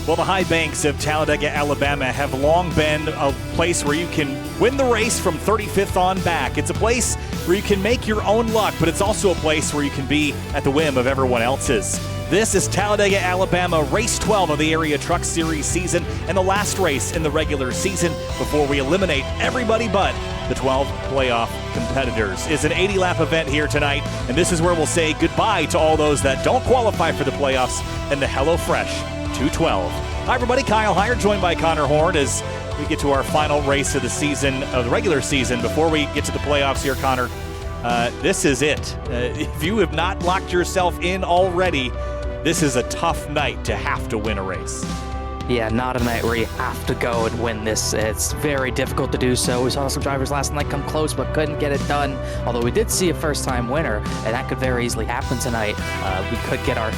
Well, the high banks of Talladega, Alabama have long been a place where you can win the race from 35th on back. It's a place where you can make your own luck, but it's also a place where you can be at the whim of everyone else's. This is Talladega, Alabama, race 12 of the Area Truck Series season, and the last race in the regular season before we eliminate everybody but the 12 playoff competitors. It's an 80-lap event here tonight, and this is where we'll say goodbye to all those that don't qualify for the playoffs and the HelloFresh 212. Hi, everybody. Kyle Heyer, joined by Connor Horn as we get to our final race of the season, of the regular season. Before we get to the playoffs here, Connor, this is it. If you have not locked yourself in already, this is a tough night to have to win a race. Yeah, not a night where you have to go and win this. It's very difficult to do so. We saw some drivers last night come close but couldn't get it done. Although we did see a first-time winner, and that could very easily happen tonight. We could get our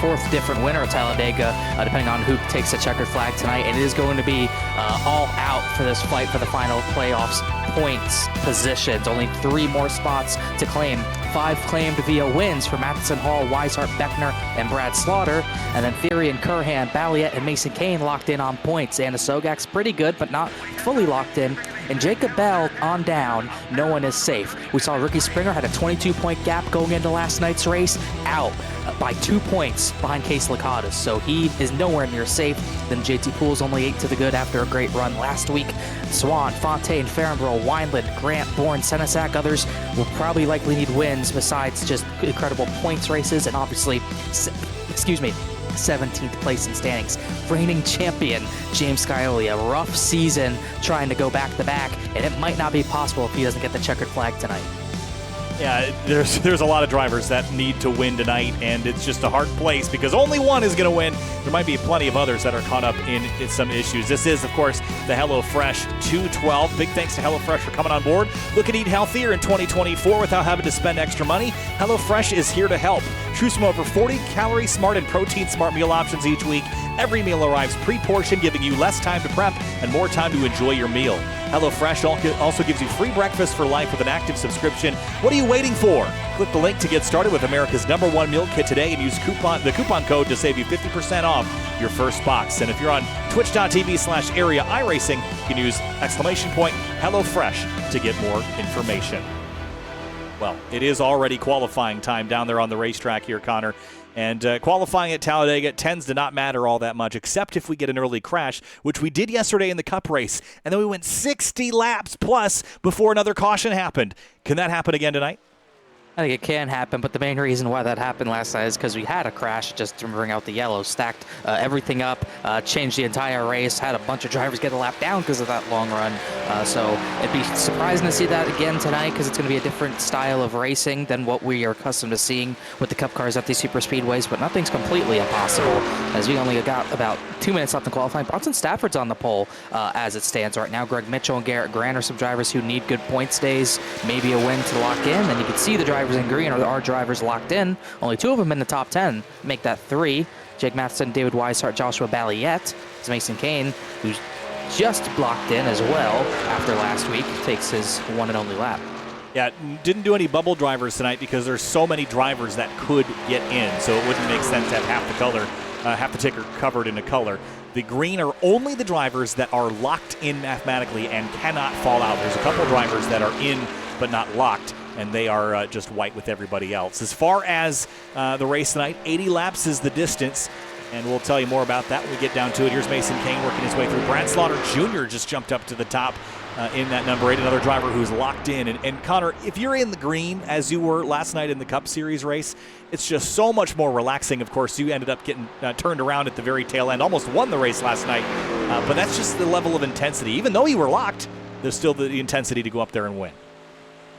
fourth different winner at Talladega, depending on who takes the checkered flag tonight. And it is going to be all out for this fight for the final playoffs points positions. Only 3 more spots to claim. 5 claimed via wins for Matheson, Hall, Weishart, Beckner, and Brad Slaughter. And then Theory and Curhan, Balliet, and Mason Kane locked in on points. Anna Sogak's pretty good, but not fully locked in. And Jacob Bell on down, no one is safe. We saw Ricky Springer had a 22-point gap going into last night's race, out by 2 points behind Case Lakatos. So he is nowhere near safe. Then JT Poole's only 8 to the good after a great run last week. Swan, Fontaine, Farrenborough, Wineland, Grant, Bourne, Senesac, others will probably likely need wins besides just incredible points races and obviously, 17th place in standings. Reigning champion James Scioli, a rough season trying to go back-to-back, and it might not be possible if he doesn't get the checkered flag tonight. Yeah, there's a lot of drivers that need to win tonight, and it's just a hard place because only one is going to win. There might be plenty of others that are caught up in some issues. This is, of course, the HelloFresh 212. Big thanks to HelloFresh for coming on board. Look at eat healthier in 2024 without having to spend extra money. HelloFresh is here to help. Choose from over 40 calorie-smart and protein-smart meal options each week. Every meal arrives pre-portioned, giving you less time to prep and more time to enjoy your meal. HelloFresh also gives you free breakfast for life with an active subscription. What are you waiting for? Click the link to get started with America's #1 meal kit today and use the coupon code to save you 50% off your first box. And if you're on twitch.tv/area iRacing, you can use !HelloFresh to get more information. Well, it is already qualifying time down there on the racetrack here, Connor. And qualifying at Talladega tends to not matter all that much, except if we get an early crash, which we did yesterday in the Cup race. And then we went 60 laps plus before another caution happened. Can that happen again tonight? I think it can happen, but the main reason why that happened last night is because we had a crash just to bring out the yellow, stacked everything up, changed the entire race, had a bunch of drivers get a lap down because of that long run. So it'd be surprising to see that again tonight because it's going to be a different style of racing than what we are accustomed to seeing with the Cup cars at these super speedways, but nothing's completely impossible as we only got about 2 minutes left in qualifying. Bronson Stafford's on the pole as it stands right now. Greg Mitchell and Garrett Grant are some drivers who need good points days, maybe a win to lock in, and you can see the drivers in green are our drivers locked in. Only 2 of them in the top 10. Make that 3. Jake Matheson, David Weishart, Joshua Balliet. It's Mason Kane, who's just blocked in as well after last week, takes his one and only lap. Yeah, didn't do any bubble drivers tonight because there's so many drivers that could get in, so it wouldn't make sense to have half the ticker covered in a color. The green are only the drivers that are locked in mathematically and cannot fall out. There's a couple drivers that are in but not locked, and they are just white with everybody else. As far as the race tonight, 80 laps is the distance, and we'll tell you more about that when we get down to it. Here's Mason Kane working his way through. Brad Slaughter Jr. just jumped up to the top in that number 8, another driver who's locked in. And Connor, if you're in the green, as you were last night in the Cup Series race, it's just so much more relaxing. Of course, you ended up getting turned around at the very tail end, almost won the race last night, but that's just the level of intensity. Even though you were locked, there's still the intensity to go up there and win.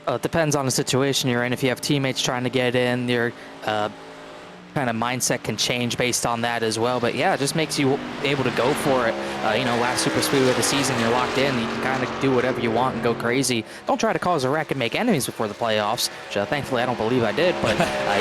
It depends on the situation you're in. If you have teammates trying to get in, your kind of mindset can change based on that as well. But yeah, it just makes you able to go for it. Last super speedway of the season, you're locked in. You can kind of do whatever you want and go crazy. Don't try to cause a wreck and make enemies before the playoffs, which thankfully I don't believe I did. But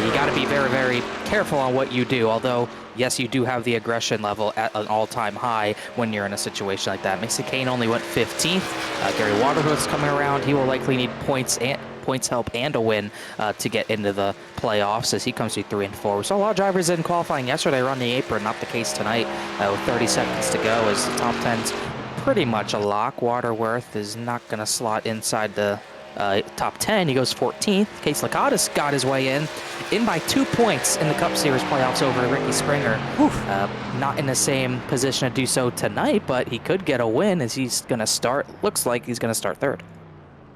you got to be very, very careful on what you do. Although, yes, you do have the aggression level at an all-time high when you're in a situation like that. Mason Kane only went 15th. Gary Waterhood's coming around. He will likely need points points help and a win to get into the playoffs as he comes through 3 and 4. We saw a lot of drivers in qualifying yesterday run the apron, not the case tonight with 30 seconds to go as the top 10's pretty much a lock. Waterworth is not going to slot inside the top 10. He goes 14th. Case Lakatos got his way in by 2 points in the Cup Series playoffs over Ricky Springer. Not in the same position to do so tonight, but he could get a win as he's going to start. Looks like he's going to start 3rd.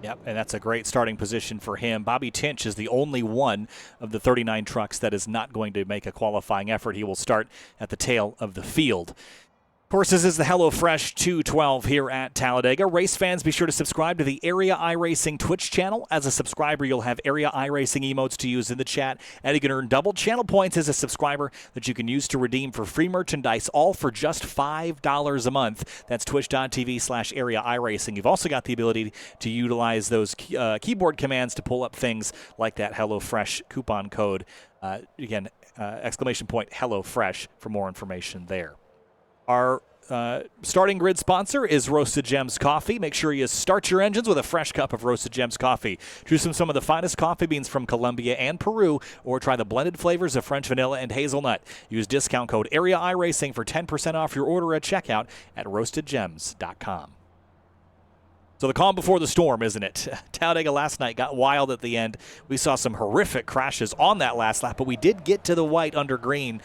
Yep, and that's a great starting position for him. Bobby Tinch is the only one of the 39 trucks that is not going to make a qualifying effort. He will start at the tail of the field. Of course, this is the HelloFresh 212 here at Talladega. Race fans, be sure to subscribe to the Area iRacing Twitch channel. As a subscriber, you'll have Area iRacing emotes to use in the chat, and you can earn double channel points as a subscriber that you can use to redeem for free merchandise, all for just $5 a month. That's twitch.tv/Area iRacing. You've also got the ability to utilize those keyboard commands to pull up things like that HelloFresh coupon code. Again, exclamation point HelloFresh for more information there. Our starting grid sponsor is Roasted Gems Coffee. Make sure you start your engines with a fresh cup of Roasted Gems Coffee. Choose from some of the finest coffee beans from Colombia and Peru, or try the blended flavors of French vanilla and hazelnut. Use discount code Area iRacing for 10% off your order at checkout at roastedgems.com. So the calm before the storm, isn't it? Talladega last night got wild at the end. We saw some horrific crashes on that last lap, but we did get to the white under green.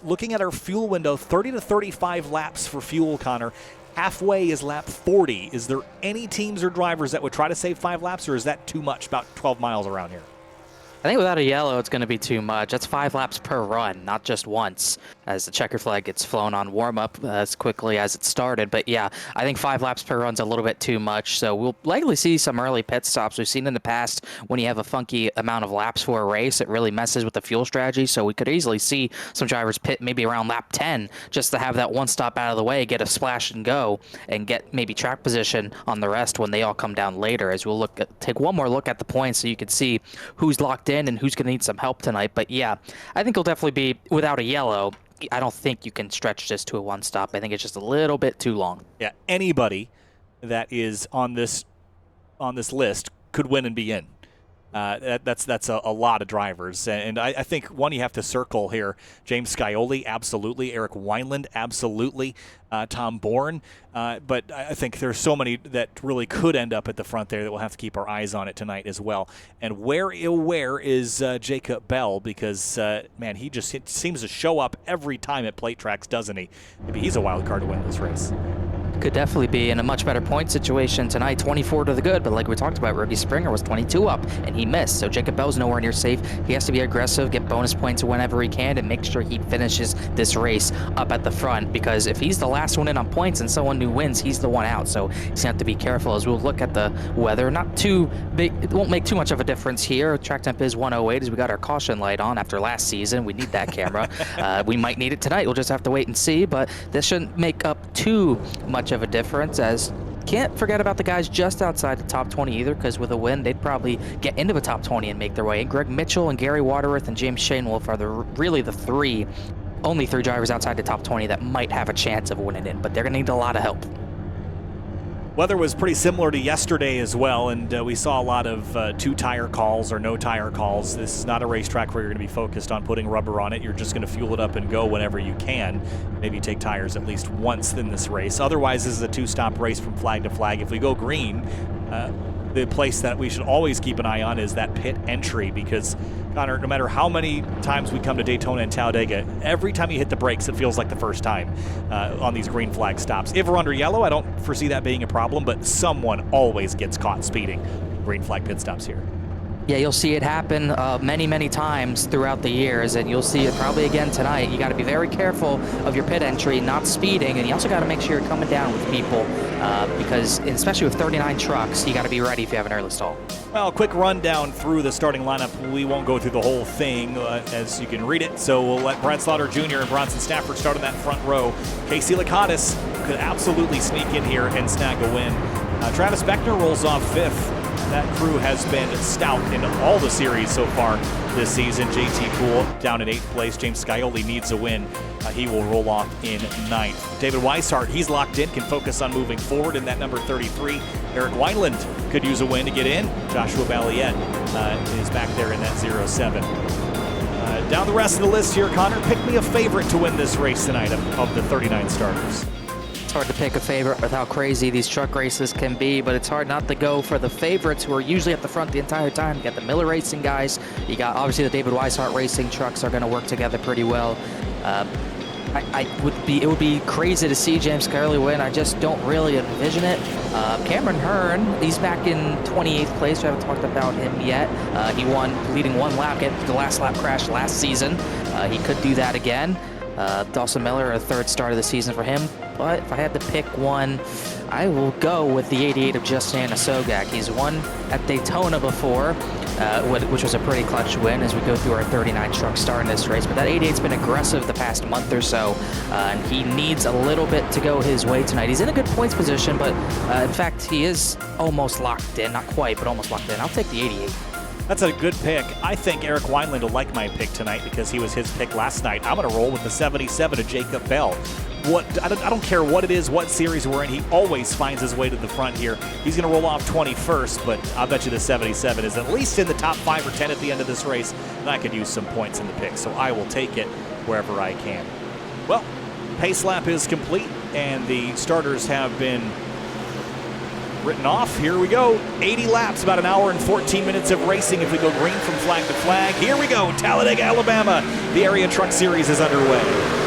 Looking at our fuel window, 30 to 35 laps for fuel, Connor. Halfway is lap 40. Is there any teams or drivers that would try to save 5 laps, or is that too much, about 12 miles around here? I think without a yellow, it's going to be too much. That's 5 laps per run, not just once, as the checker flag gets flown on warm-up as quickly as it started. But yeah, I think 5 laps per run's a little bit too much, so we'll likely see some early pit stops. We've seen in the past when you have a funky amount of laps for a race, it really messes with the fuel strategy, so we could easily see some drivers pit maybe around lap 10 just to have that one stop out of the way, get a splash and go, and get maybe track position on the rest when they all come down later, as we'll take one more look at the points so you can see who's locked in and who's going to need some help tonight. But yeah, I think it'll definitely be without a yellow. I don't think you can stretch this to a one stop. I think it's just a little bit too long. Yeah, anybody that is on this list could win and be in. That's a lot of drivers, and I think one you have to circle here: James Scioli, absolutely; Eric Wineland, absolutely; Tom Bourne. But I think there's so many that really could end up at the front there that we'll have to keep our eyes on it tonight as well. And where is Jacob Bell? Because man, he seems to show up every time at plate tracks, doesn't he? Maybe he's a wild card to win this race. Could definitely be in a much better point situation tonight. 24 to the good, but like we talked about, Ricky Springer was 22 up and he missed. So Jacob Bell's nowhere near safe. He has to be aggressive, get bonus points whenever he can, and make sure he finishes this race up at the front, because if he's the last one in on points and someone new wins, he's the one out. So he's going to have to be careful as we'll look at the weather. Not too big, it won't make too much of a difference here. Track temp is 108 as we got our caution light on after last season. We need that camera. We might need it tonight. We'll just have to wait and see, but this shouldn't make up too much of a difference, as can't forget about the guys just outside the top 20 either, because with a win, they'd probably get into the top 20 and make their way. Greg Mitchell and Gary Waterworth and James Shainwolf are really the only three drivers outside the top 20 that might have a chance of winning in, but they're going to need a lot of help. Weather was pretty similar to yesterday as well, and we saw a lot of two-tire calls or no-tire calls. This is not a racetrack where you're going to be focused on putting rubber on it. You're just going to fuel it up and go whenever you can. Maybe take tires at least once in this race. Otherwise, this is a two-stop race from flag to flag. If we go green, the place that we should always keep an eye on is that pit entry, because, Connor, no matter how many times we come to Daytona and Talladega, every time you hit the brakes, it feels like the first time on these green flag stops. If we're under yellow, I don't foresee that being a problem, but someone always gets caught speeding green flag pit stops here. Yeah, you'll see it happen many, many times throughout the years, and you'll see it probably again tonight. You got to be very careful of your pit entry, not speeding, and you also got to make sure you're coming down with people because, especially with 39 trucks, you got to be ready if you have an early stall. Well, quick rundown through the starting lineup. We won't go through the whole thing as you can read it, so we'll let Brad Slaughter Jr. and Bronson Stafford start on that front row. Casey Lakatos could absolutely sneak in here and snag a win. Travis Beckner rolls off fifth. That crew has been stout in all the series so far this season. JT Poole down in 8th place. James Scioli needs a win. He will roll off in 9th. David Weishart, he's locked in, can focus on moving forward in that number 33. Eric Wineland could use a win to get in. Joshua Balliet is back there in that 07. Down the rest of the list here, Connor, pick me a favorite to win this race tonight of the 39 starters. It's hard to pick a favorite with how crazy these truck races can be, but it's hard not to go for the favorites who are usually at the front the entire time. You got the Miller Racing guys. You got obviously the David Weishart Racing trucks are going to work together pretty well. It would be crazy to see James Scioli win. I just don't really envision it. Cameron Hearn, he's back in 28th place. We haven't talked about him yet. He won, leading one lap, getting the last lap crash last season. He could do that again. Dawson Miller, a 3rd start of the season for him. But if I had to pick one, I will go with the 88 of Justin Sogak. He's won at Daytona before, which was a pretty clutch win as we go through our 39 truck start in this race. But that 88's been aggressive the past month or so, and he needs a little bit to go his way tonight. He's in a good points position, but in fact, he is almost locked in. Not quite, but almost locked in. I'll take the 88. That's a good pick. I think Eric Wineland will like my pick tonight because he was his pick last night. I'm going to roll with the 77 of Jacob Bell. I don't care what it is, what series we're in, he always finds his way to the front here. He's going to roll off 21st, but I'll bet you the 77 is at least in the top 5 or 10 at the end of this race, and I could use some points in the pick, so I will take it wherever I can. Well, pace lap is complete, and the starters have been written off. Here we go. 80 laps, about an hour and 14 minutes of racing if we go green from flag to flag. Here we go. Talladega, Alabama. The Area Truck Series is underway.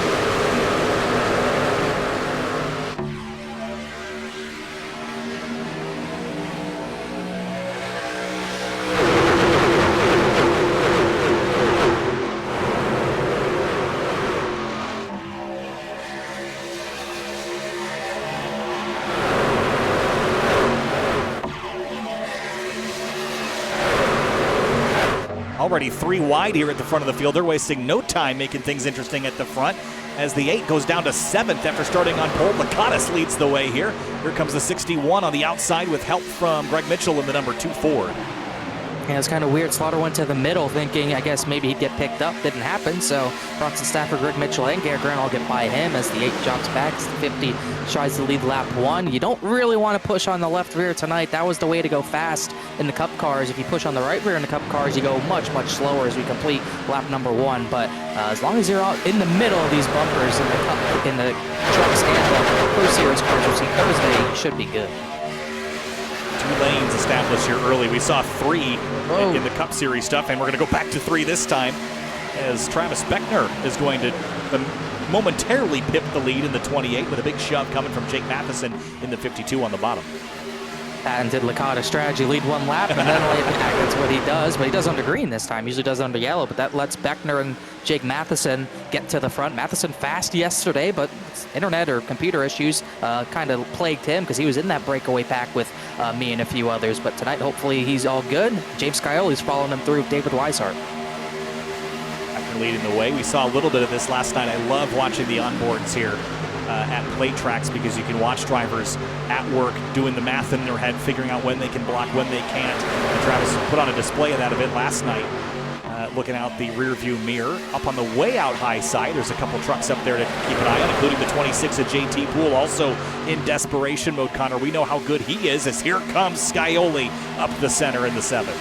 Already 3 wide here at the front of the field. They're wasting no time making things interesting at the front as the 8 goes down to 7th after starting on pole. Lakatos leads the way here. Here comes the 61 on the outside with help from Greg Mitchell in the number 2 Ford. Yeah, it's kind of weird. Slaughter went to the middle thinking, I guess, maybe he'd get picked up. Didn't happen, so Bronson Stafford, Greg Mitchell, and Garrett Grant all get by him as the 8 jumps back. The 50 tries to lead lap 1. You don't really want to push on the left rear tonight. That was the way to go fast in the Cup cars. If you push on the right rear in the Cup cars, you go much, much slower as we complete lap number 1. But as long as you're out in the middle of these bumpers in the Cup, in the trucks and the Pro Series cars we'll see Thursday, you should be good. 2 lanes established here early. We saw 3 in the Cup Series stuff, and we're going to go back to 3 this time as Travis Beckner is going to momentarily pip the lead in the 28 with a big shove coming from Jake Matheson in the 52 on the bottom. Patented Lakatos strategy, lead 1 lap and then lay it back. That's what he does, but he does under green this time. Usually does under yellow, but that lets Beckner and Jake Matheson get to the front. Matheson fast yesterday, but internet or computer issues kind of plagued him because he was in that breakaway pack with me and a few others. But tonight, hopefully, he's all good. James Scioli's following him through. David Weishart. Beckner leading the way. We saw a little bit of this last night. I love watching the onboards here at plate tracks because you can watch drivers at work doing the math in their head, figuring out when they can block, when they can't. And Travis put on a display of that event last night, looking out the rear view mirror. Up on the way out high side, there's a couple trucks up there to keep an eye on, including the 26 of JT Poole, also in desperation mode. Connor, we know how good he is as here comes Scioli up the center in the 7.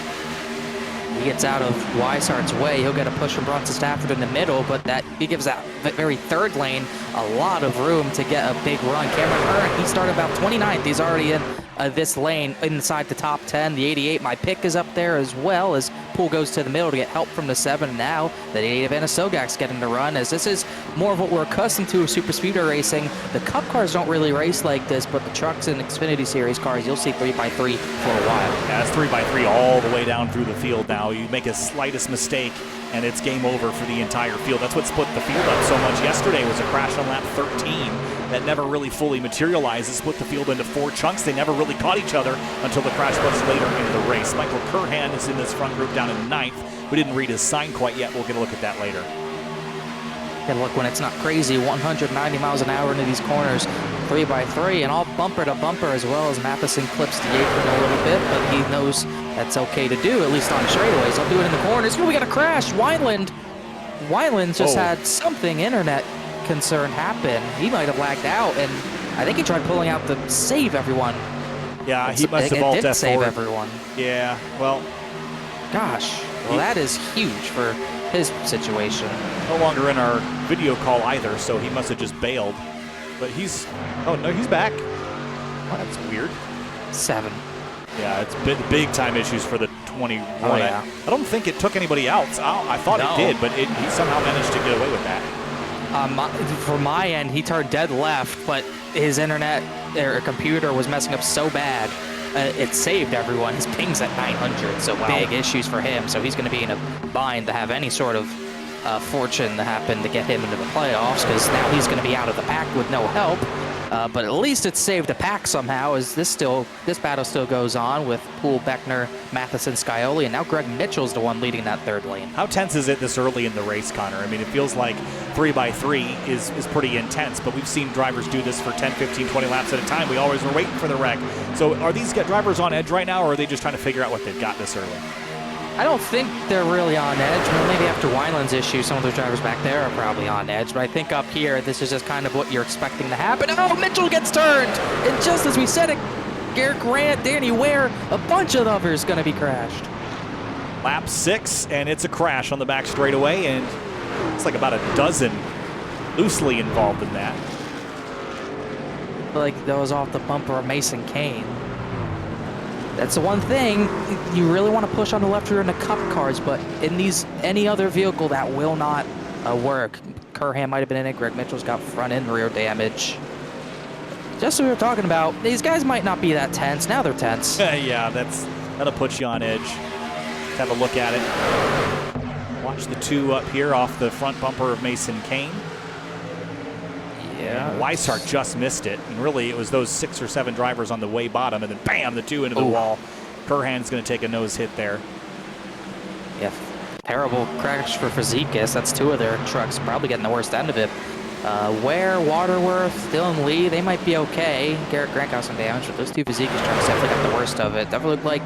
He gets out of Weishart's way. He'll get a push from Bronson Stafford in the middle, but he gives that very 3rd lane a lot of room to get a big run. Cameron Hearn, he started about 29th. He's already in this lane inside the top 10. The 88, my pick, is up there as well as Poole goes to the middle to get help from the 7. Now the 88 of Anna Sogak's getting the run, as this is more of what we're accustomed to with super speedway racing. The Cup cars don't really race like this, but the trucks and Xfinity Series cars, you'll see 3x3 for a while. Yeah, it's 3x3 all the way down through the field now. You make a slightest mistake and it's game over for the entire field. That's what split the field up so much yesterday, was a crash on lap 13 that never really fully materialized. It split the field into 4 chunks. They never really caught each other until the crash was later in the race. Michael Curhan is in this front group down in 9th. We didn't read his sign quite yet. We'll get a look at that later. And look, when it's not crazy, 190 miles an hour into these corners, 3x3, and all bumper to bumper, as well as Matheson clips the apron a little bit, but he knows that's okay to do, at least on straightaways. I'll do it in the corners. Oh, we got a crash. Wineland just had something internet concern happen. He might have lagged out, and I think he tried pulling out the save everyone. Yeah, he must have alt F4. Save everyone. Yeah, well. Gosh, well, that is huge for his situation. No longer in our video call either, so he must have just bailed. But he's, oh no, he's back. Well, that's weird. 7. Yeah, it's big time issues for the 21. Oh, yeah. I don't think it took anybody else. I thought it did, but he somehow managed to get away with that. For my end, he turned dead left, but his internet or computer was messing up so bad, it saved everyone. His ping's at 900, so big issues for him. So he's going to be in a bind to have any sort of fortune to happen to get him into the playoffs, because now he's going to be out of the pack with no help. But at least it saved the pack somehow, as this battle still goes on with Poole, Beckner, Matheson, Scioli, and now Greg Mitchell's the one leading that third lane. How tense is it this early in the race, Connor? I mean, it feels like 3x3 is pretty intense, but we've seen drivers do this for 10, 15, 20 laps at a time. We always were waiting for the wreck. So are these drivers on edge right now, or are they just trying to figure out what they've got this early? I don't think they're really on edge. Well, maybe after Wineland's issue, some of those drivers back there are probably on edge. But I think up here, this is just kind of what you're expecting to happen. Oh, Mitchell gets turned! And just as we said it, Garrett Grant, Danny Ware, a bunch of others going to be crashed. Lap 6, and it's a crash on the back straightaway, and it's like about a dozen loosely involved in that. Like those off the bumper of Mason Kane. That's the one thing, you really want to push on the left rear in the cup cars, but in any other vehicle that will not work. Curhan might have been in it. Greg Mitchell's got front and rear damage. Just what we were talking about, these guys might not be that tense. Now they're tense. Yeah, that'll put you on edge. Have a look at it. Watch the two up here off the front bumper of Mason Kane. Yeah. Weishart just missed it, and really it was those 6 or 7 drivers on the way bottom, and then bam, the 2 into the wall. Curhan's going to take a nose hit there. Yeah, terrible crash for Fazekas. That's 2 of their trucks probably getting the worst end of it. Ware, Waterworth, Dylan Lee, they might be okay. Garrett Grant got some damage, but those 2 Fazekas trucks definitely got the worst of it. Definitely looked like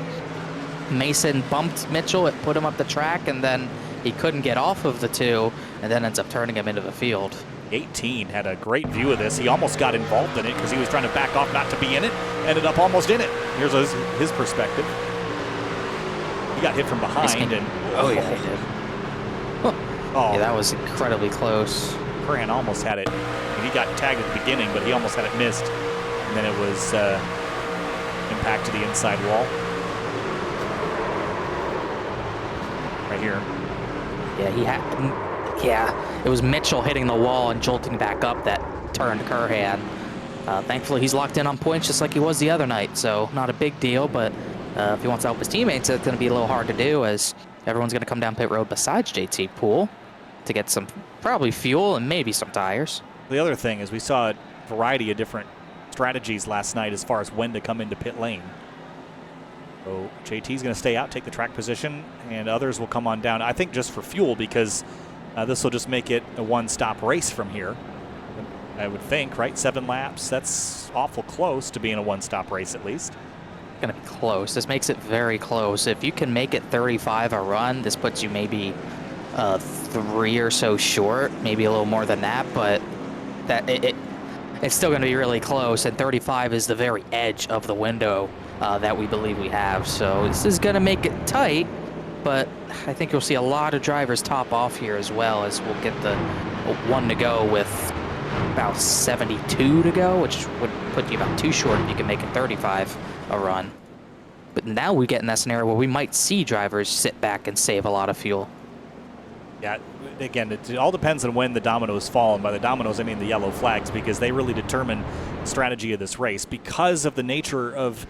Mason bumped Mitchell, it put him up the track, and then he couldn't get off of the 2, and then ends up turning him into the field. 18 had a great view of this. He almost got involved in it because he was trying to back off not to be in it. Ended up almost in it. Here's his perspective. He got hit from behind. And oh, yeah, he did. Oh. Yeah, that was incredibly close. Curhan almost had it. I mean, he got tagged at the beginning, but he almost had it missed. And then it was impact to the inside wall. Right here. Yeah, he had... Yeah, it was Mitchell hitting the wall and jolting back up that turned Curhan. Thankfully, he's locked in on points just like he was the other night, so not a big deal, but if he wants to help his teammates, it's going to be a little hard to do, as everyone's going to come down pit road besides JT Poole to get some probably fuel and maybe some tires. The other thing is we saw a variety of different strategies last night as far as when to come into pit lane. So JT's going to stay out, take the track position, and others will come on down, I think just for fuel, because this will just make it a one-stop race from here, I would think, right? 7 laps. That's awful close to being a one-stop race, at least. Going to be close. This makes it very close. If you can make it 35 a run, this puts you maybe 3 or so short, maybe a little more than that, but it's still going to be really close, and 35 is the very edge of the window that we believe we have. So this is going to make it tight, but I think you'll see a lot of drivers top off here as well, as we'll get the 1 to go with about 72 to go, which would put you about 2 short if you can make it 35 a run. But now we get in that scenario where we might see drivers sit back and save a lot of fuel. Yeah, again, it all depends on when the dominoes fall, and by the dominoes I mean the yellow flags, because they really determine the strategy of this race. Because of the nature of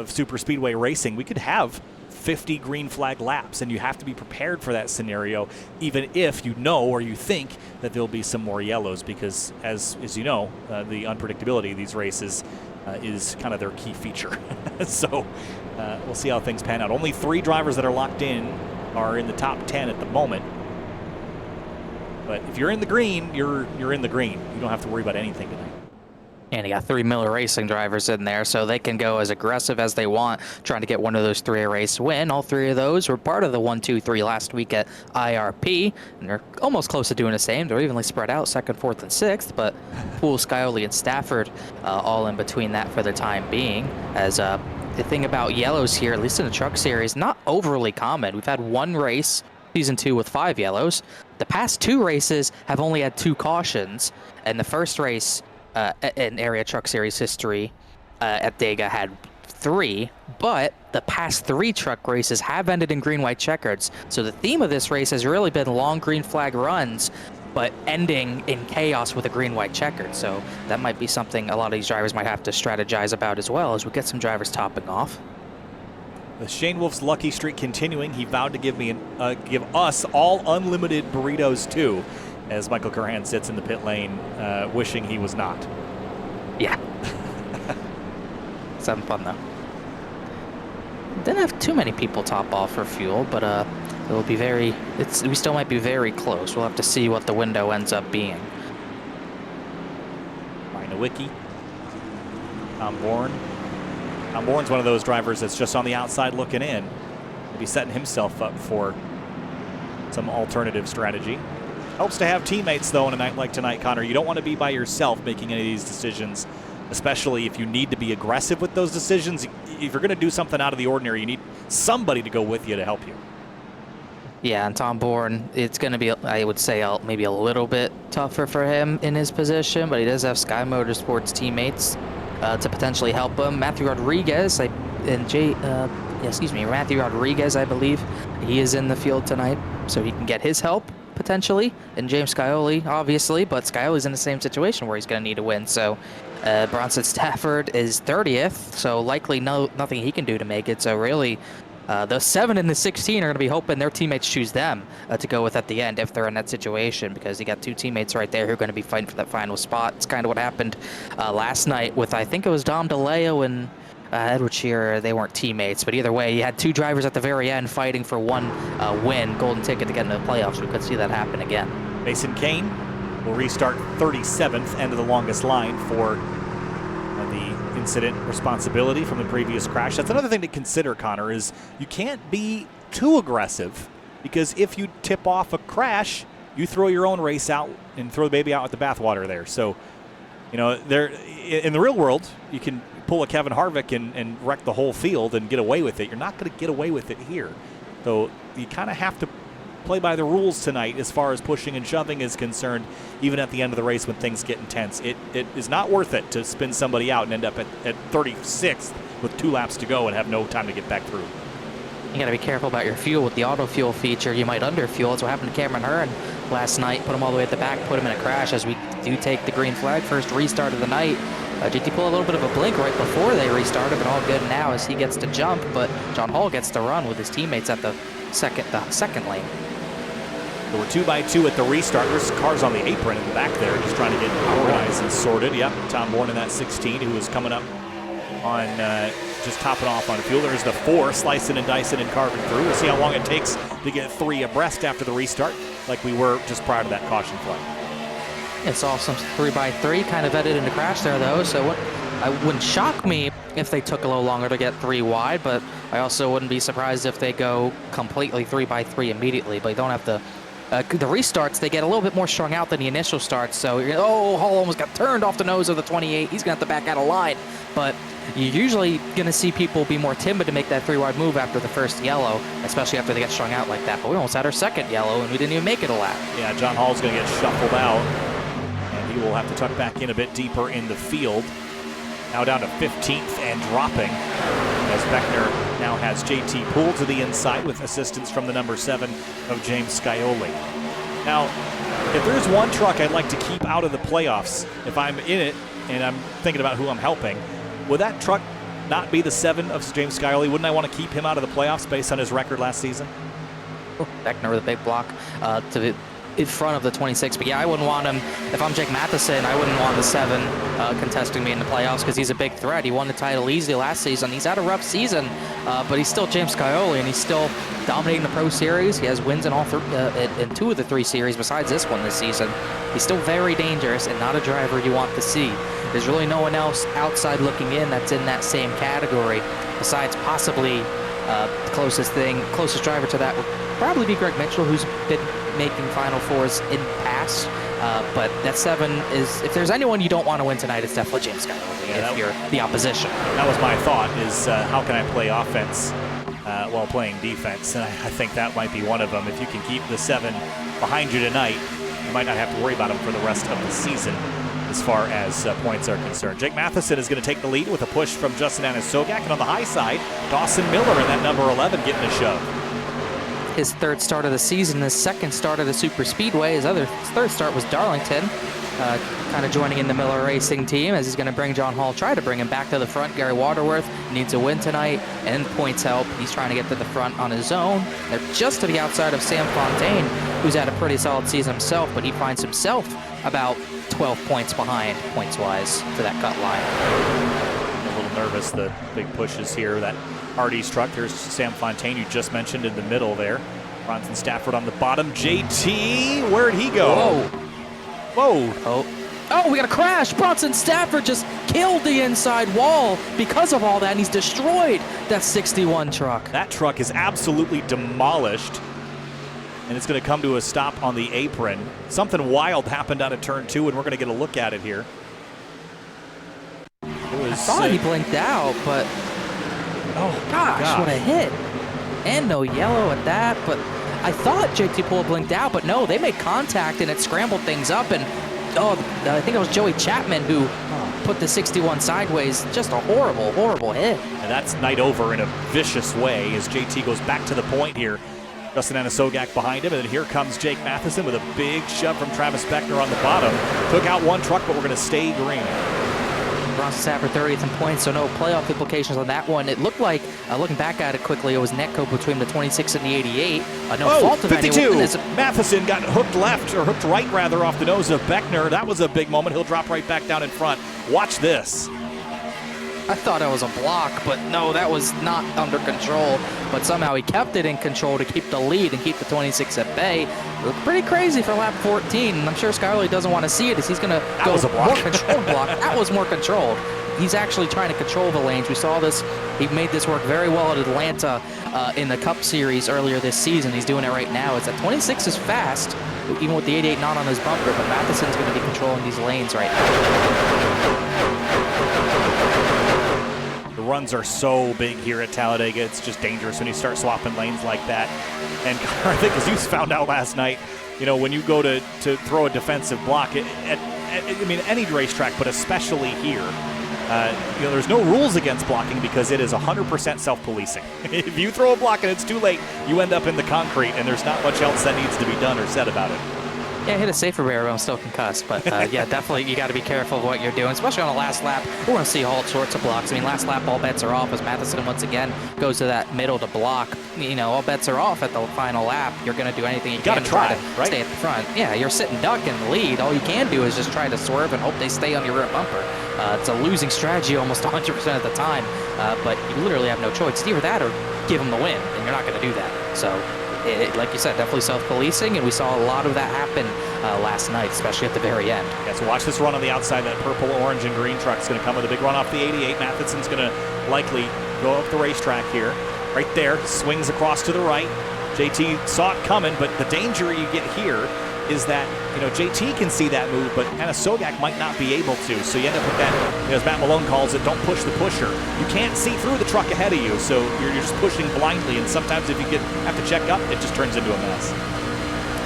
super speedway racing, we could have 50 green flag laps, and you have to be prepared for that scenario, even if you know or you think that there'll be some more yellows, because as you know, the unpredictability of these races is kind of their key feature. So we'll see how things pan out. Only 3 drivers that are locked in are in the top 10 at the moment. But if you're in the green, you're in the green. You don't have to worry about anything tonight. And you got 3 Miller Racing drivers in there, so they can go as aggressive as they want, trying to get one of those 3 race win. All 3 of those were part of the 1-2-3 last week at IRP, and they're almost close to doing the same. They're evenly spread out, 2nd, 4th, and 6th, but Poole, Scioli, and Stafford all in between that for the time being. As the thing about yellows here, at least in the truck series, not overly common. We've had 1 race, season 2, with 5 yellows. The past 2 races have only had 2 cautions, and the first race in Area Truck Series history at Dega had 3, but the past 3 truck races have ended in green-white checkers. So the theme of this race has really been long green flag runs, but ending in chaos with a green-white checkered. So that might be something a lot of these drivers might have to strategize about as well, as we get some drivers topping off. With Shane Wolf's lucky streak continuing, he vowed to give us all unlimited burritos too, as Michael Curran sits in the pit lane, wishing he was not. Yeah. It's having fun though. Didn't have too many people top off for fuel, but it'll be we still might be very close. We'll have to see what the window ends up being. Wiki. Tom Bourne. Tom Bourne's one of those drivers that's just on the outside looking in. Maybe setting himself up for some alternative strategy. Helps to have teammates, though, on a night like tonight, Connor. You don't want to be by yourself making any of these decisions, especially if you need to be aggressive with those decisions. If you're going to do something out of the ordinary, you need somebody to go with you to help you. Yeah, and Tom Bourne, it's going to be, I would say, maybe a little bit tougher for him in his position, but he does have Sky Motorsports teammates to potentially help him. Matthew Rodriguez, Matthew Rodriguez, I believe, he is in the field tonight, so he can get his help potentially, and James Scioli, obviously, but Scioli's in the same situation where he's going to need a win. So Bronson Stafford is 30th, so likely nothing he can do to make it. So really, the 7 and the 16 are going to be hoping their teammates choose them to go with at the end if they're in that situation, because you got 2 teammates right there who are going to be fighting for that final spot. It's kind of what happened last night with, I think it was Dom DeLeo and Edward Shearer. They weren't teammates, but either way, you had 2 drivers at the very end fighting for one win, golden ticket to get into the playoffs. We could see that happen again. Mason Kane will restart 37th, end of the longest line for the incident responsibility from the previous crash. That's another thing to consider, Connor, is you can't be too aggressive, because if you tip off a crash, you throw your own race out and throw the baby out with the bathwater there. So, you know, in the real world, you can pull a Kevin Harvick and wreck the whole field and get away with it. You're not going to get away with it here. So you kind of have to play by the rules tonight as far as pushing and shoving is concerned, even at the end of the race when things get intense. It is not worth it to spin somebody out and end up at 36th with 2 laps to go and have no time to get back through. You got to be careful about your fuel. With the auto fuel feature, you might underfuel. That's what happened to Cameron Hearn last night. Put him all the way at the back, put him in a crash as we do take the green flag. First restart of the night. JT pulled a little bit of a blink right before they restarted, but all good now as he gets to jump. But John Hall gets to run with his teammates at the second lane. There were 2x2 at the restart. There's cars on the apron in the back there just trying to get organized and sorted. Yep, Tom Bourne in that 16 who is coming up on just topping off on fuel. There's the 4 slicing and dicing and carving through. We'll see how long it takes to get 3 abreast after the restart, like we were just prior to that caution flag. It's awesome 3x3, kind of ended in a crash there though, so it wouldn't shock me if they took a little longer to get 3 wide, but I also wouldn't be surprised if they go completely 3x3 immediately. But you don't have to. The restarts, they get a little bit more strung out than the initial starts, so Hall almost got turned off the nose of the 28. He's going to have to back out of line, but you're usually going to see people be more timid to make that 3-wide move after the first yellow, especially after they get strung out like that. But we almost had our second yellow, and we didn't even make it a lap. Yeah, John Hall's going to get shuffled out, and he will have to tuck back in a bit deeper in the field. Now down to 15th and dropping, as Beckner now has JT Poole to the inside with assistance from the number 7 of James Scioli. Now, if there's one truck I'd like to keep out of the playoffs, if I'm in it and I'm thinking about who I'm helping, would that truck not be the 7 of James Scioli? Wouldn't I want to keep him out of the playoffs based on his record last season? Beckner with a big block to in front of the 26. But yeah, I wouldn't want him, if I'm Jake Matheson, I wouldn't want the 7 contesting me in the playoffs because he's a big threat. He won the title easily last season. He's had a rough season, but he's still James Scioli, and he's still dominating the Pro Series. He has wins in all in 2 of the 3 series besides this one this season. He's still very dangerous and not a driver you want to see. There's really no one else outside looking in that's in that same category, besides possibly the closest driver to that would probably be Greg Mitchell, who's been making Final Fours in the past. But that 7 is, if there's anyone you don't want to win tonight, it's definitely James Scioli if you're the opposition. That was my thought, is how can I play offense while playing defense? And I think that might be one of them. If you can keep the 7 behind you tonight, you might not have to worry about him for the rest of the season as far as points are concerned. Jake Matheson is going to take the lead with a push from Justin Anasogak, and on the high side, Dawson Miller in that number 11 getting a shove. His 3rd start of the season, his 2nd start of the Super Speedway. His 3rd start was Darlington, kind of joining in the Miller Racing team as he's going to bring John Hall, try to bring him back to the front. Gary Waterworth needs a win tonight, and points help. He's trying to get to the front on his own. They're just to the outside of Sam Fontaine, who's had a pretty solid season himself, but he finds himself about 12 points behind, points-wise, to that cut line. A little nervous, the big pushes here. That Hardy's truck, there's Sam Fontaine, you just mentioned in the middle there. Bronson Stafford on the bottom. JT, where'd he go? Whoa. Oh, we got a crash. Bronson Stafford just killed the inside wall because of all that, and he's destroyed that 61 truck. That truck is absolutely demolished, and it's going to come to a stop on the apron. Something wild happened out of turn 2, and we're going to get a look at it here. I thought he blinked out, but oh gosh, what a hit. And no yellow at that, but I thought JT Poole blinked out, but no, they made contact and it scrambled things up, and I think it was Joey Chapman who put the 61 sideways. Just a horrible, horrible hit. And that's night over in a vicious way as JT goes back to the point here. Justin Anasogak behind him, and then here comes Jake Matheson with a big shove from Travis Beckner on the bottom. Took out one truck, but we're going to stay green. Bronson Stafford 30th in points, so no playoff implications on that one. It looked like, looking back at it quickly, it was netco between the 26 and the 88. No fault of 52. anyone. Matheson got hooked left, or hooked right rather, off the nose of Beckner. That was a big moment. He'll drop right back down in front. Watch this. I thought it was a block, but no, that was not under control. But somehow he kept it in control to keep the lead and keep the 26 at bay. It looked pretty crazy for lap 14, and I'm sure Scioli doesn't want to see it as he's going to go more controlled block. That was more controlled. He's actually trying to control the lanes. We saw this. He made this work very well at Atlanta in the Cup Series earlier this season. He's doing it right now. It's that 26 is fast, even with the 88 not on his bumper, but Matheson's going to be controlling these lanes right now. Runs are so big here at Talladega. It's just dangerous when you start swapping lanes like that. And I think, as you found out last night, you know, when you go to throw a defensive block I mean, any racetrack, but especially here, you know, there's no rules against blocking because it is 100% self-policing. If you throw a block and it's too late, you end up in the concrete, and there's not much else that needs to be done or said about it. Yeah, hit a safer barrier, but I'm still concussed. But yeah, definitely you got to be careful of what you're doing, especially on the last lap. We're going to see all sorts of blocks. I mean, last lap, all bets are off as Matheson once again goes to that middle to block. You know, all bets are off at the final lap. You're going to do anything you can to try to stay at the front. Yeah, you're sitting duck in the lead. All you can do is just try to swerve and hope they stay on your rear bumper. It's a losing strategy almost 100% of the time, but you literally have no choice. It's either that or give them the win, and you're not going to do that. So, like you said, definitely self-policing, and we saw a lot of that happen last night, especially at the very end. Yeah, so watch this run on the outside. That purple, orange, and green truck is going to come with a big run off the 88. Matheson's going to likely go up the racetrack here. Right there, swings across to the right. JT saw it coming, but the danger you get here is that, you know, JT can see that move, but Anasogak might not be able to. So you end up with that, you know, as Matt Malone calls it, don't push the pusher. You can't see through the truck ahead of you, so you're just pushing blindly, and sometimes if you have to check up, it just turns into a mess.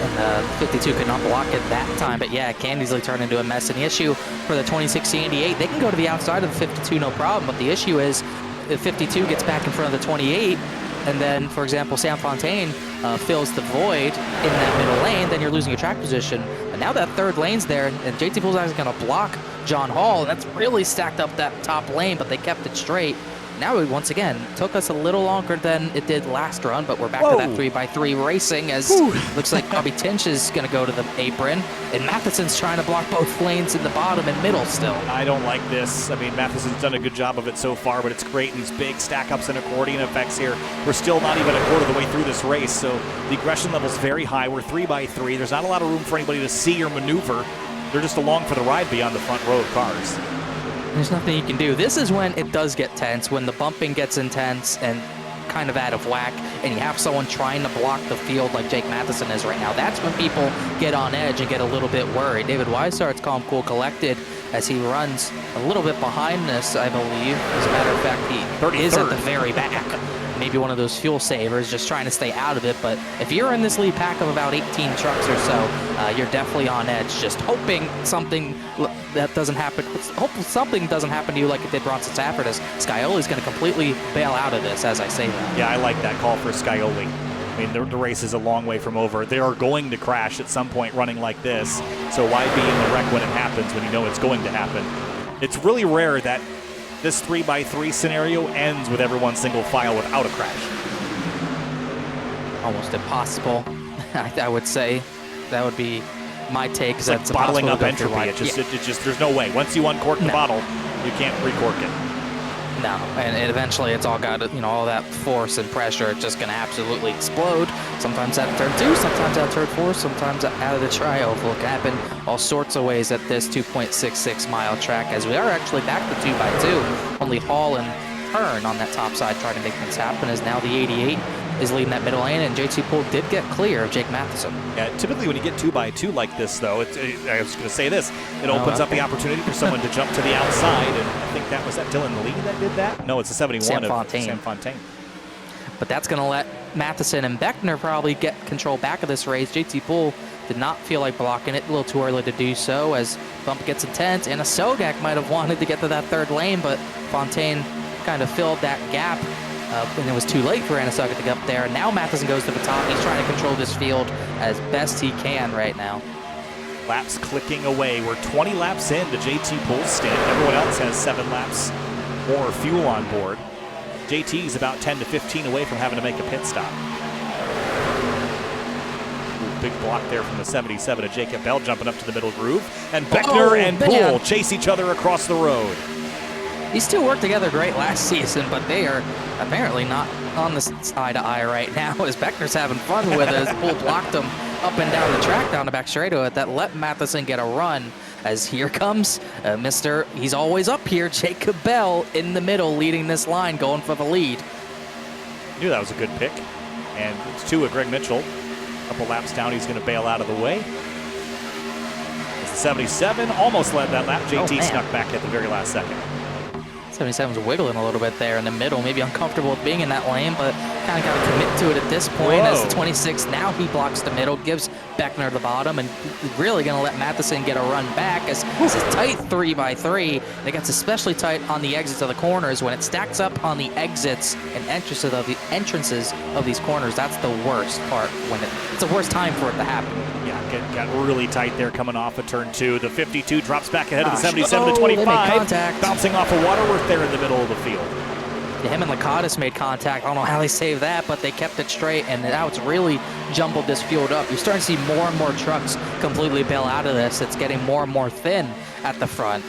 And 52 could not block it that time, but yeah, it can easily turn into a mess. And the issue for the 26-88, they can go to the outside of the 52, no problem, but the issue is if 52 gets back in front of the 28, and then, for example, Sam Fontaine fills the void in that middle lane, then you're losing your track position. And now that third lane's there, and JT Poole's actually going to block John Hall, and that's really stacked up that top lane, but they kept it straight. Now, it once again took us a little longer than it did last run, but we're back to that 3x3 racing as looks like Bobby Tinch is going to go to the apron, and Matheson's trying to block both lanes in the bottom and middle still. I don't like this. I mean, Matheson's done a good job of it so far, but it's great. These big stack-ups and accordion effects here. We're still not even a quarter of the way through this race, so the aggression level's very high. We're 3x3. There's not a lot of room for anybody to see or maneuver. They're just along for the ride beyond the front row of cars. There's nothing you can do. This is when it does get tense, when the bumping gets intense and kind of out of whack, and you have someone trying to block the field like Jake Matheson is right now. That's when people get on edge and get a little bit worried. David Weishardt's calm, cool, collected as he runs a little bit behind this, I believe. As a matter of fact, he is at the very back. Maybe one of those fuel savers, just trying to stay out of it. But if you're in this lead pack of about 18 trucks or so, you're definitely on edge, just hoping something that doesn't happen. Hope something doesn't happen to you like it did Bronson Safford, as Scioli's going to completely bail out of this as I say that. Yeah, I like that call for Scioli. I mean, the race is a long way from over. They are going to crash at some point running like this, so why be in the wreck when it happens when you know it's going to happen? It's really rare that this 3x3 scenario ends with everyone single file without a crash. Almost impossible, I would say. That would be my take. It's like bottling up entropy. It just there's no way. Once you uncork the bottle, you can't recork it. No, and eventually it's all got, all that force and pressure. It's just going to absolutely explode. Sometimes out of turn 2, sometimes out of turn 4, sometimes out of the tri-oval. It can happen all sorts of ways at this 2.66 mile track, as we are actually back to 2x2. Only Hall and Hearn on that top side trying to make things happen, as now the 88 is leading that middle lane, and JT Poole did get clear of Jake Matheson. Yeah, typically when you get 2x2 like this, though, I was going to say this, it opens up the opportunity for someone to jump to the outside, and I think that was Dylan Lee that did that? No, it's a 71 of Sam Fontaine. But that's going to let Matheson and Beckner probably get control back of this race. JT Poole did not feel like blocking it, a little too early to do so, as bump gets intense, and a Sogak might have wanted to get to that third lane, but Fontaine kind of filled that gap. And it was too late for Anasaka to get up there. Now Matheson goes to the top. He's trying to control this field as best he can right now. Laps clicking away. We're 20 laps in to JT Poole's stint. Everyone else has 7 laps more fuel on board. JT's about 10 to 15 away from having to make a pit stop. Ooh, big block there from the 77 of Jacob Bell jumping up to the middle groove. And Beckner and Poole chase each other across the road. These two worked together great last season, but they are apparently not on the side of eye right now, as Beckner's having fun with it, as Poole blocked him up and down the track, down the back straightaway. That let Matheson get a run, as here comes he's always up here, Jacob Bell in the middle, leading this line, going for the lead. Knew that was a good pick. And it's 2 of Greg Mitchell. A couple laps down, he's going to bail out of the way. It's the 77, almost led that lap. JT snuck back at the very last second. 77's wiggling a little bit there in the middle, maybe uncomfortable with being in that lane, but kind of got to commit to it at this point. As the 26 now he blocks the middle, gives Beckner the bottom, and really going to let Matheson get a run back, as this is tight 3x3. And it gets especially tight on the exits of the corners. When it stacks up on the exits and entrances of these corners, that's the worst part. It's the worst time for it to happen. Yeah, got really tight there coming off of turn 2. The 52 drops back ahead of the 77 to 25, bouncing off of Waterworth there in the middle of the field. Yeah, him and Lakatos made contact. I don't know how they saved that, but they kept it straight, and now it's really jumbled this field up. You're starting to see more and more trucks completely bail out of this. It's getting more and more thin at the front.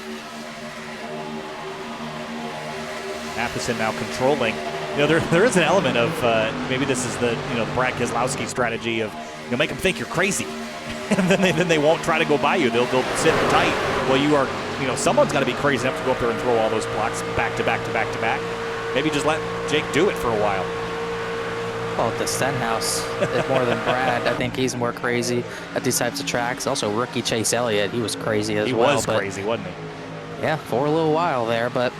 Matheson now controlling. There is an element of maybe this is the Brad Keselowski strategy of make them think you're crazy, and then they won't try to go by you. They'll sit tight. Well, you are someone's got to be crazy enough to go up there and throw all those blocks back to back to back to back. Maybe just let Jake do it for a while. Call it the Stenhouse more than Brad. I think he's more crazy at these types of tracks. Also, rookie Chase Elliott, he was crazy as well. He was crazy, wasn't he? Yeah, for a little while there, but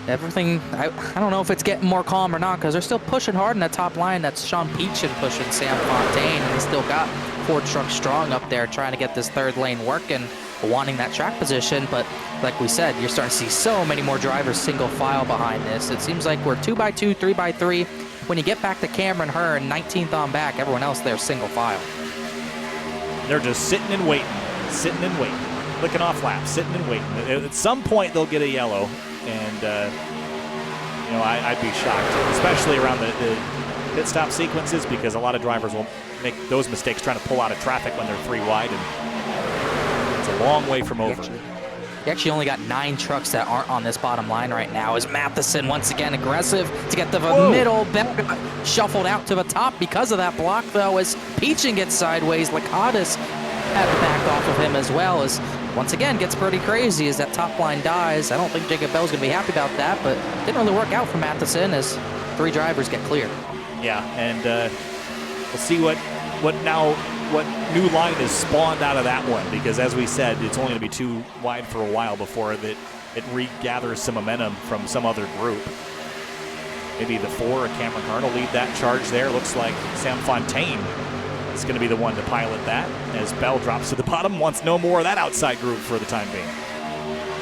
everything, I don't know if it's getting more calm or not, because they're still pushing hard in that top line. That's Sean Peachin pushing Sam Fontaine, and they still got 4 trucks strong up there trying to get this third lane working, wanting that track position. But like we said, you're starting to see so many more drivers single file behind this. It seems like we're 2x2, 3x3. When you get back to Cameron Hearn, 19th on back, everyone else there single file. They're just sitting and waiting, clicking off laps, sitting and waiting. At some point, they'll get a yellow, and You know, I'd be shocked, especially around the pit stop sequences, because a lot of drivers will make those mistakes trying to pull out of traffic when they're 3 wide, and it's a long way from over. He actually only got 9 trucks that aren't on this bottom line right now. As Matheson once again aggressive to get to the middle. Bell got shuffled out to the top because of that block, though, as Peachin gets sideways. Lakatos had to back off of him as well, as once again gets pretty crazy as that top line dies. I don't think Jacob Bell's going to be happy about that, but it didn't really work out for Matheson as 3 drivers get clear. Yeah, and we'll see what new line is spawned out of that one, because as we said, it's only going to be 2 wide for a while before it regathers some momentum from some other group. Maybe the 4, Cameron Hearn will lead that charge there. Looks like Sam Fontaine is going to be the one to pilot that, as Bell drops to the bottom, wants no more of that outside group for the time being.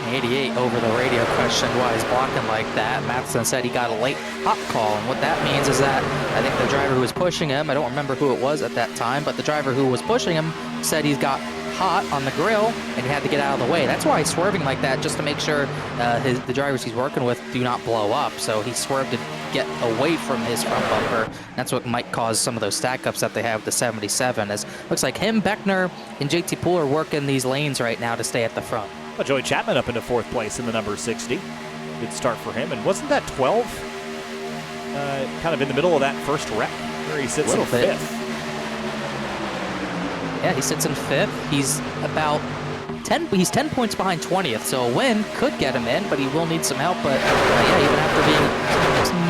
88 over the radio questioned why he's blocking like that. Matheson said he got a late hot call, and what that means is that I think the driver who was pushing him, I don't remember who it was at that time, but the driver who was pushing him said he's got hot on the grill and he had to get out of the way. That's why he's swerving like that, just to make sure the drivers he's working with do not blow up. So he swerved to get away from his front bumper. That's what might cause some of those stack ups that they have with the 77. As looks like him, Beckner, and JT Poole are working these lanes right now to stay at the front. Well, Joey Chapman up into 4th place in the number 60. Good start for him. And wasn't that 12? Kind of in the middle of that first wreck where he sits in 5th. Yeah, he sits in 5th. He's about 10. He's 10 points behind 20th, so a win could get him in, but he will need some help. But yeah, even after being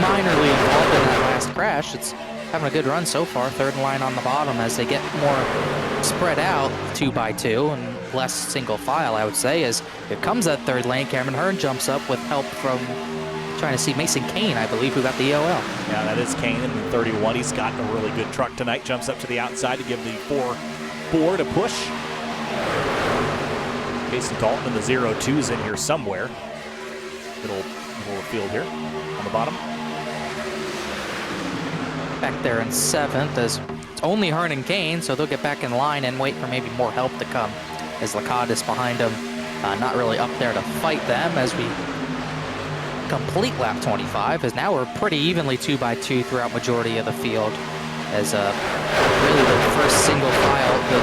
minorly involved in that last crash, it's having a good run so far. 3rd line on the bottom as they get more spread out 2 by 2 and less single file, I would say, as here comes that 3rd lane. Cameron Hearn jumps up with help from trying to see Mason Kane, I believe, who got the EOL. Yeah, that is Kane in the 31. He's got a really good truck tonight. Jumps up to the outside to give the 4 to push. Jason Dalton in the 02's in here somewhere. Middle of the field here on the bottom. Back there in 7th as it's only Hearn and Kane, so they'll get back in line and wait for maybe more help to come. As Lakatos behind him, not really up there to fight them as we complete lap 25, as now we're pretty evenly 2 by 2 throughout majority of the field, as really the first single file, the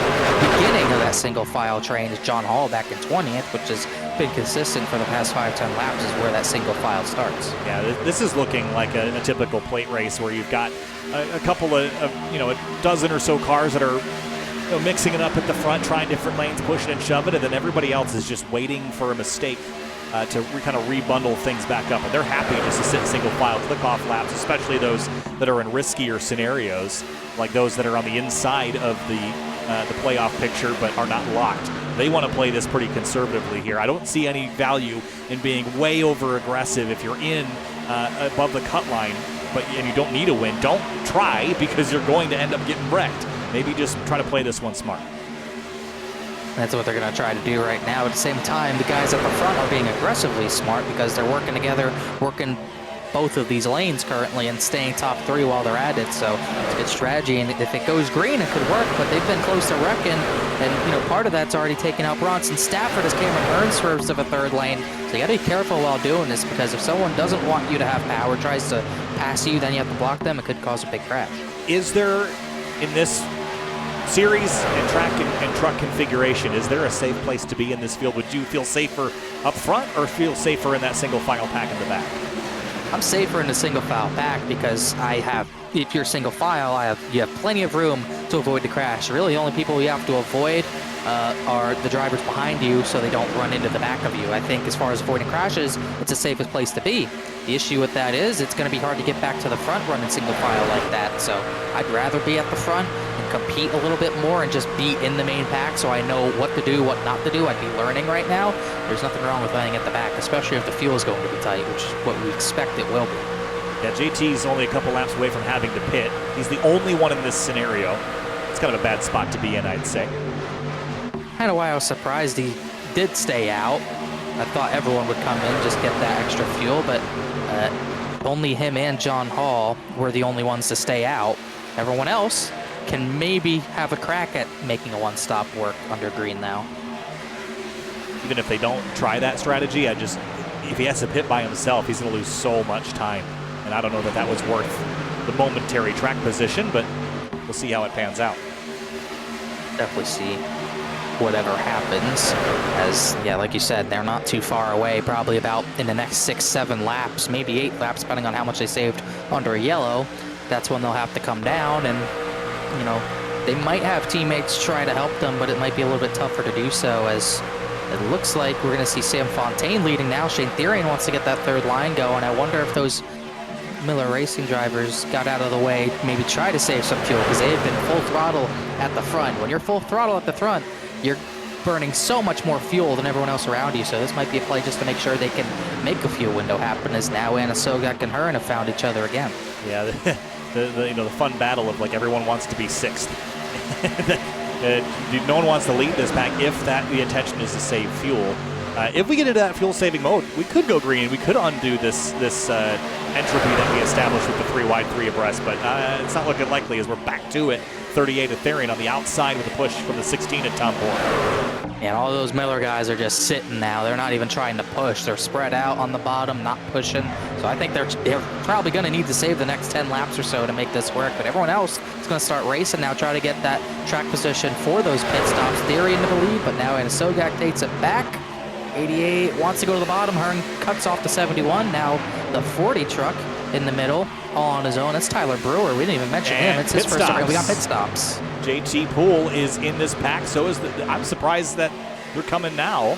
beginning of that single file train is John Hall back in 20th, which has been consistent for the past 5-10 laps, is where that single file starts. Yeah, this is looking like a typical plate race where you've got a couple of a dozen or so cars that are mixing it up at the front, trying different lanes, pushing and shoving, and then everybody else is just waiting for a mistake to kind of rebundle things back up. And they're happy just to sit single file, click off laps, especially those that are in riskier scenarios, like those that are on the inside of the playoff picture but are not locked. They want to play this pretty conservatively here. I don't see any value in being way over aggressive if you're in above the cut line, and you don't need a win. Don't try, because you're going to end up getting wrecked. Maybe just try to play this one smart. That's what they're going to try to do right now. At the same time, the guys at the front are being aggressively smart because they're working together, working both of these lanes currently and staying top 3 while they're at it. So it's a good strategy, and if it goes green, it could work, but they've been close to wrecking, and part of that's already taken out Bronson Stafford as Cameron Hearn swerves to the 3rd lane. So you got to be careful while doing this, because if someone doesn't want you to have power, tries to pass you, then you have to block them, it could cause a big crash. Is there, in this series and track and truck configuration, is there a safe place to be in this field? Would you feel safer up front or feel safer in that single file pack in the back? I'm safer in the single file pack because if you're single file, you have plenty of room to avoid the crash. Really, the only people you have to avoid are the drivers behind you, so they don't run into the back of you. I think as far as avoiding crashes, it's the safest place to be. The issue with that is it's going to be hard to get back to the front running single file like that. So I'd rather be at the front and compete a little bit more and just be in the main pack, so I know what to do, what not to do. I'd be learning right now. There's nothing wrong with running at the back, especially if the fuel is going to be tight, which is what we expect it will be. Yeah, JT's only a couple laps away from having to pit. He's the only one in this scenario. It's kind of a bad spot to be in, I'd say. Kind of why I was surprised he did stay out. I thought everyone would come in, just get that extra fuel, but only him and John Hall were the only ones to stay out. Everyone else can maybe have a crack at making a one-stop work under green now. Even if they don't try that strategy, if he has to pit by himself, he's going to lose so much time. And I don't know that that was worth the momentary track position, but we'll see how it pans out. Definitely see whatever happens, as, yeah, like you said, they're not too far away, probably about in the next 6-7 laps, maybe 8 laps, depending on how much they saved under a yellow. That's when they'll have to come down, and, you know, they might have teammates try to help them, but it might be a little bit tougher to do so, as it looks like we're going to see Sam Fontaine leading now. Shane Therian wants to get that third line going. I wonder if those Miller Racing drivers got out of the way, maybe try to save some fuel, because they have been full throttle at the front. When you're full throttle at the front, you're burning so much more fuel than everyone else around you, so this might be a play just to make sure they can make a fuel window happen, as now Anna Sogak and Hearn have found each other again. Yeah, the fun battle of, like, everyone wants to be 6th. No one wants to lead this pack if the intention is to save fuel. If we get into that fuel-saving mode, we could go green. We could undo this entropy that we established with the 3 wide, 3 abreast, but it's not looking likely as we're back to it. 38 to Therian on the outside with a push from the 16 at Tom Bourne. And all those Miller guys are just sitting now. They're not even trying to push. They're spread out on the bottom, not pushing. So I think they're probably going to need to save the next 10 laps or so to make this work. But everyone else is going to start racing now, try to get that track position for those pit stops. Therian into the lead, but now Anna Sogak takes it back. 88 wants to go to the bottom. Hearn cuts off to 71. Now the 40 truck in the middle, all on his own. That's Tyler Brewer. We didn't even mention him. It's his first time. We got pit stops. JT Poole is in this pack. So is I'm surprised that they're coming now.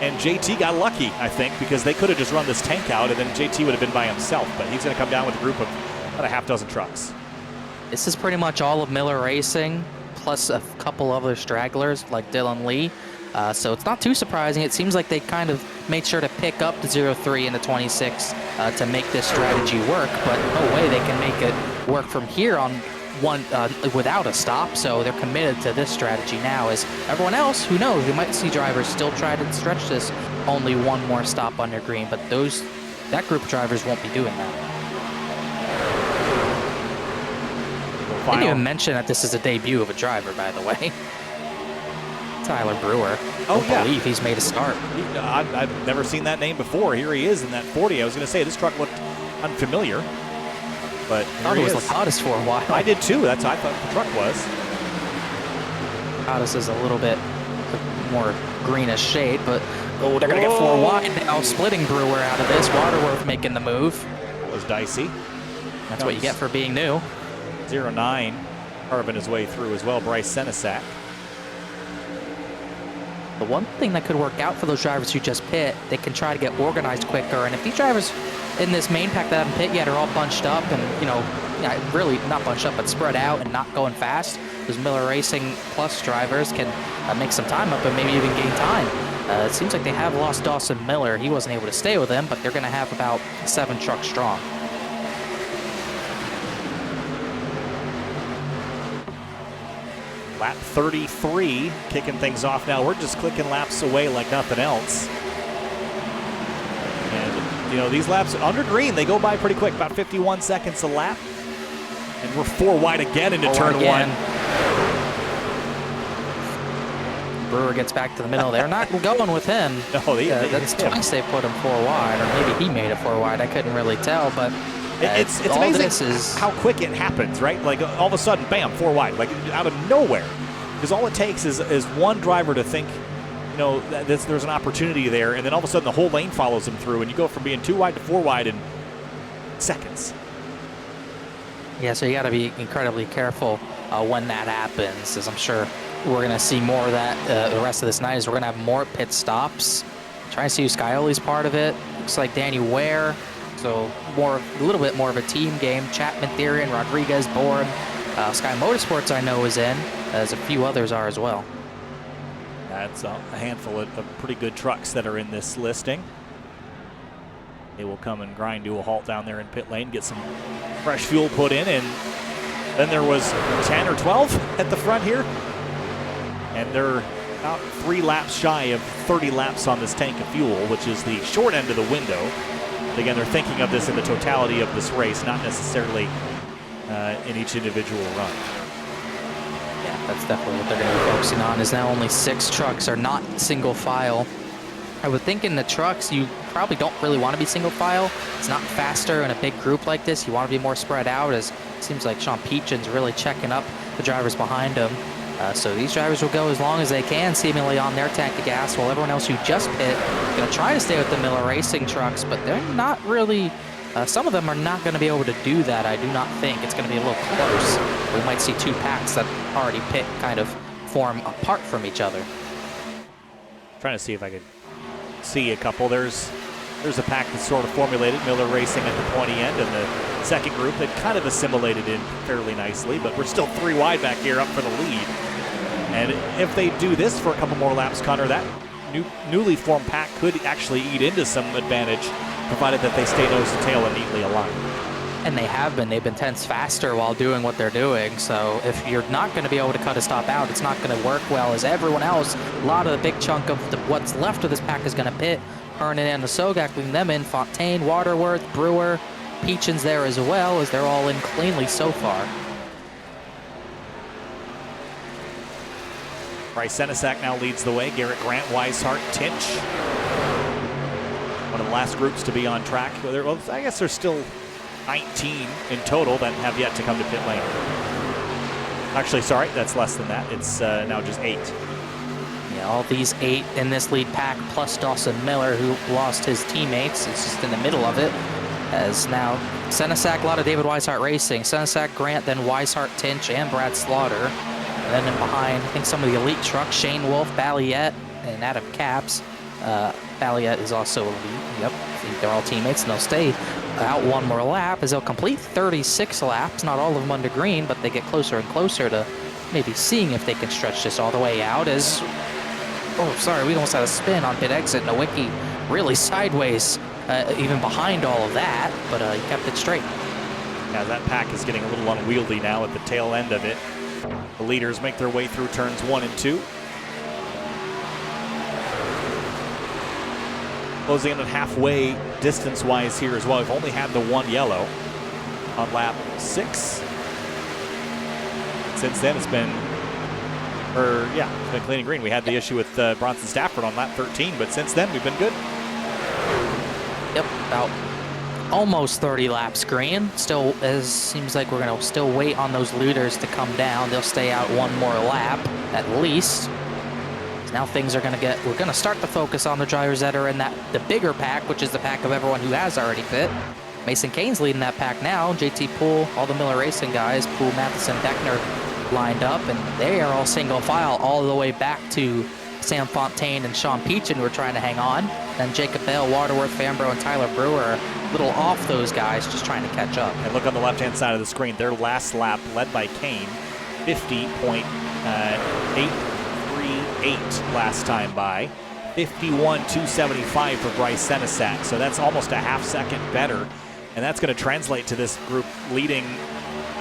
And JT got lucky, I think, because they could have just run this tank out, and then JT would have been by himself. But he's going to come down with a group of about a half dozen trucks. This is pretty much all of Miller Racing, plus a couple other stragglers like Dylan Lee. So it's not too surprising. It seems like they kind of made sure to pick up the 0-3 and the 26 to make this strategy work, but no way they can make it work from here on one without a stop. So they're committed to this strategy now. As everyone else, who knows, we might see drivers still try to stretch this only one more stop under green, but that group of drivers won't be doing that. I didn't even mention that this is a debut of a driver, by the way. Tyler Brewer. Oh, yeah. I believe he's made a start. I've never seen that name before. Here he is in that 40. I was going to say this truck looked unfamiliar, but I thought it was Lakatos for a while. I did too. That's what I thought the truck was. Lakatos is a little bit more greenish shade, but they're going to get 4 wide now, splitting Brewer out of this. Waterworth making the move. That was dicey. That's what you get for being new. 0-9 carving his way through as well. Bryce Senesac. The one thing that could work out for those drivers who just pit, they can try to get organized quicker. And if these drivers in this main pack that haven't pit yet are all bunched up and, really not bunched up, but spread out and not going fast, those Miller Racing Plus drivers can make some time up and maybe even gain time. It seems like they have lost Dawson Miller. He wasn't able to stay with them, but they're going to have about 7 trucks strong. Lap 33, kicking things off now. We're just clicking laps away like nothing else. And, these laps under green, they go by pretty quick, about 51 seconds a lap. And we're 4 wide again into turn 1. Brewer gets back to the middle. They're not going with him. No, that's twice they put him 4 wide, or maybe he made it 4 wide. I couldn't really tell, but it's amazing how quick it happens, right? Like all of a sudden, bam, 4 wide, like out of nowhere. Because all it takes is one driver to think, that there's an opportunity there, and then all of a sudden the whole lane follows them through, and you go from being 2 wide to 4 wide in seconds. Yeah, so you got to be incredibly careful when that happens, as I'm sure we're going to see more of that the rest of this night. Is we're going to have more pit stops. Trying to see who Scioli's part of it. Looks like Danny Ware. So a little bit more of a team game. Chapman, Therian, Rodriguez, Bourne. Sky Motorsports I know is in, as a few others are as well. That's a handful of pretty good trucks that are in this listing. They will come and grind to a halt down there in pit lane, get some fresh fuel put in, and then there was 10 or 12 at the front here. And they're about 3 laps shy of 30 laps on this tank of fuel, which is the short end of the window. Again, they're thinking of this in the totality of this race, not necessarily in each individual run. Yeah, that's definitely what they're going to be focusing on, is now only 6 trucks are not single file I would think in the trucks, you probably don't really want to be single file. It's not faster in a big group like this. You want to be more spread out, as it seems like Sean Peachin's really checking up the drivers behind him. So these drivers will go as long as they can, seemingly on their tank of gas, while everyone else who just pit going to try to stay with the Miller Racing trucks, but they're not really, some of them are not going to be able to do that, I do not think. It's going to be a little close. We might see two packs that already pit kind of form apart from each other. Trying to see if I could see a couple. There's a pack that's sort of formulated, Miller Racing at the pointy end, and the second group that kind of assimilated in fairly nicely, but we're still 3 wide back here up for the lead. And if they do this for a couple more laps, Connor, that newly formed pack could actually eat into some advantage, provided that they stay nose to tail and neatly aligned. And they have been. They've been tenths faster while doing what they're doing. So if you're not going to be able to cut a stop out, it's not going to work well as everyone else. A lot of the big chunk of what's left of this pack is going to pit. Hernan and Sogak leaving them in. Fontaine, Waterworth, Brewer, Peachin's there as well, as they're all in cleanly so far. Bryce Senesac now leads the way. Garrett Grant, Weishart, Tinch. One of the last groups to be on track. Well, I guess there's still 19 in total that have yet to come to pit lane. Actually, sorry, that's less than that. It's now just 8. Yeah, all these 8 in this lead pack, plus Dawson Miller, who lost his teammates. It's just in the middle of it. As now Senesac, a lot of David Weishart Racing. Senesac, Grant, then Weishart, Tinch, and Brad Slaughter. And then in behind, I think some of the elite trucks, Shane Wolf, Balliet, and Adam Capps. Balliet is also elite. Yep, they're all teammates, and they'll stay out one more lap as they'll complete 36 laps. Not all of them under green, but they get closer and closer to maybe seeing if they can stretch this all the way out. As, oh, sorry, we almost had a spin on pit exit. Nowicki really sideways, even behind all of that, but he kept it straight. Yeah, that pack is getting a little unwieldy now at the tail end of it. The leaders make their way through turns 1 and 2. Closing in at halfway distance-wise here as well. We've only had the 1 yellow on lap 6. Since then, it's been clean and green. We had the issue with Bronson Stafford on lap 13, but since then, we've been good. Yep, about almost 30 laps green. Still, seems like we're gonna still wait on those leaders to come down. They'll stay out one more lap at least. Now things are we're gonna start to focus on the drivers that are in the bigger pack, which is the pack of everyone who has already pit. Mason Kane's leading that pack now. JT Poole, all the Miller Racing guys, Poole, Matheson, Deckner lined up, and they are all single file all the way back to Sam Fontaine and Sean Peachin, who are trying to hang on. Then Jacob Bell, Waterworth, Fambro, and Tyler Brewer are a little off those guys, just trying to catch up. And look on the left-hand side of the screen. Their last lap, led by Kane, 50.838 last time by. 51.275 for Bryce Senesac. So that's almost a half second better. And that's going to translate to this group leading,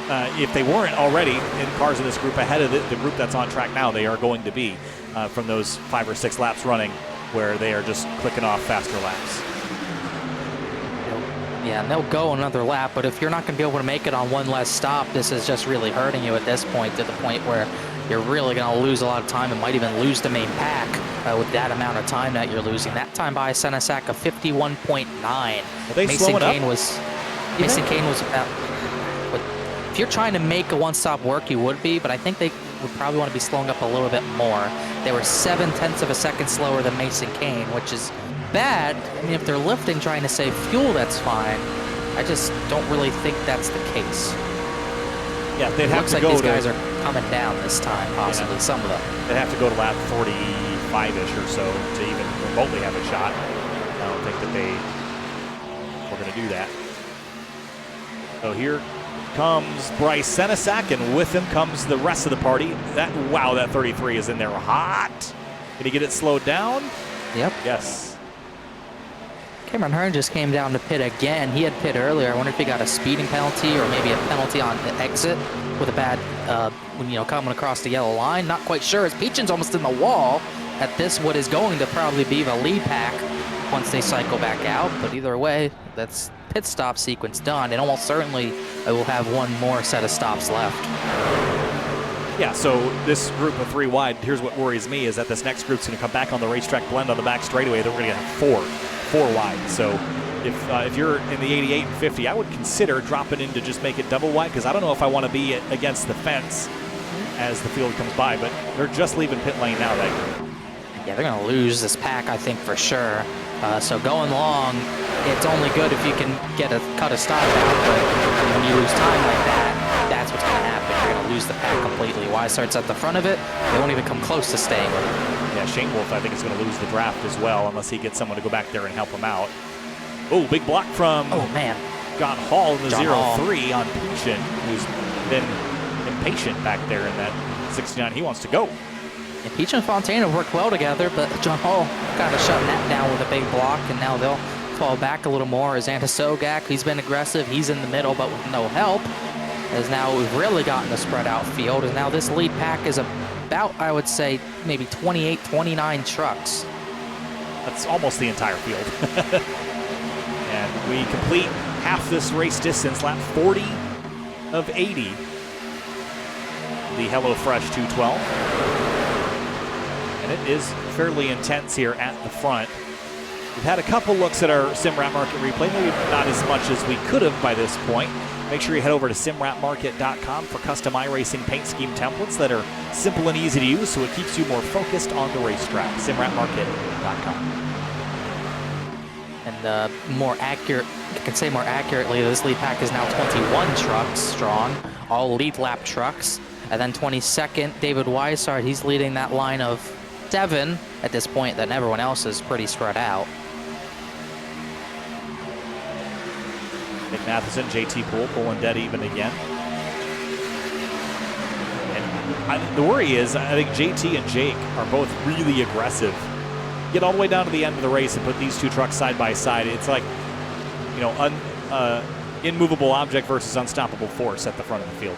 if they weren't already in cars in this group ahead of the group that's on track now, they are going to be from those 5 or 6 laps running where they are just clicking off faster laps. Yeah, and they'll go another lap, but if you're not going to be able to make it on one less stop, this is just really hurting you at this point, to the point where you're really going to lose a lot of time and might even lose the main pack with that amount of time that you're losing. That time by Senesac of 51.9. Mason Kane was about, if you're trying to make a one-stop work, you would be, but I think they would probably want to be slowing up a little bit more. They were 0.7 of a second slower than Mason Kane, which is bad. I mean, if they're lifting trying to save fuel, that's fine. I just don't really think that's the case. Yeah, they'd have looks to like go these guys are coming down this time, possibly, some of them. They'd have to go to lap 45-ish or so to even remotely have a shot. I don't think that they were going to do that. So here comes Bryce Senesac, and with him comes the rest of the party. That 33 is in there hot. Can he get it slowed down? Yep. Yes. Cameron Hearn just came down to pit again. He had pit earlier. I wonder if he got a speeding penalty or maybe a penalty on the exit with a bad, coming across the yellow line. Not quite sure, as Peachin's almost in the wall at this, what is going to probably be the lead pack once they cycle back out. But either way, that's pit stop sequence done, and almost certainly I will have one more set of stops left. Yeah, so this group of 3 wide, here's what worries me is that this next group's going to come back on the racetrack blend on the back straightaway. Then we're going to have 4 wide. So if you're in the 88 and 50, I would consider dropping in to just make it double wide, because I don't know if I want to be against the fence as the field comes by, but they're just leaving pit lane now, that group. Yeah, they're going to lose this pack, I think, for sure. So going long, it's only good if you can cut a stop out, but when you lose time like that, that's what's going to happen. You're going to lose the pack completely. Weishart's at the front of it. They won't even come close to staying with it. Yeah, Shane Wolf, I think, is going to lose the draft as well, unless he gets someone to go back there and help him out. Oh, big block from John Hall in the 0-3 on Puchin, who's been impatient back there in that 69. He wants to go. And Peach and Fontana worked well together, but John Hall kind of shutting that down with a big block, and now they'll fall back a little more as Antasogak, he's been aggressive, he's in the middle, but with no help, as now we've really gotten a spread out field, and now this lead pack is about, I would say, maybe 28, 29 trucks. That's almost the entire field. And we complete half this race distance, lap 40 of 80. The HelloFresh 212. And it is fairly intense here at the front. We've had a couple looks at our SimRat Market replay, maybe not as much as we could have by this point. Make sure you head over to simratmarket.com for custom iRacing paint scheme templates that are simple and easy to use, so it keeps you more focused on the racetrack. simratmarket.com. And more accurate, I can say more accurately, this lead pack is now 21 trucks strong, all lead lap trucks. And then 22nd, David Weishart, he's leading that line of 7 at this point, then everyone else is pretty spread out. Nick Matheson, JT Poole pulling dead even again. And the worry is, I think JT and Jake are both really aggressive. Get all the way down to the end of the race and put these 2 trucks side by side. It's like, you know, immovable object versus unstoppable force at the front of the field.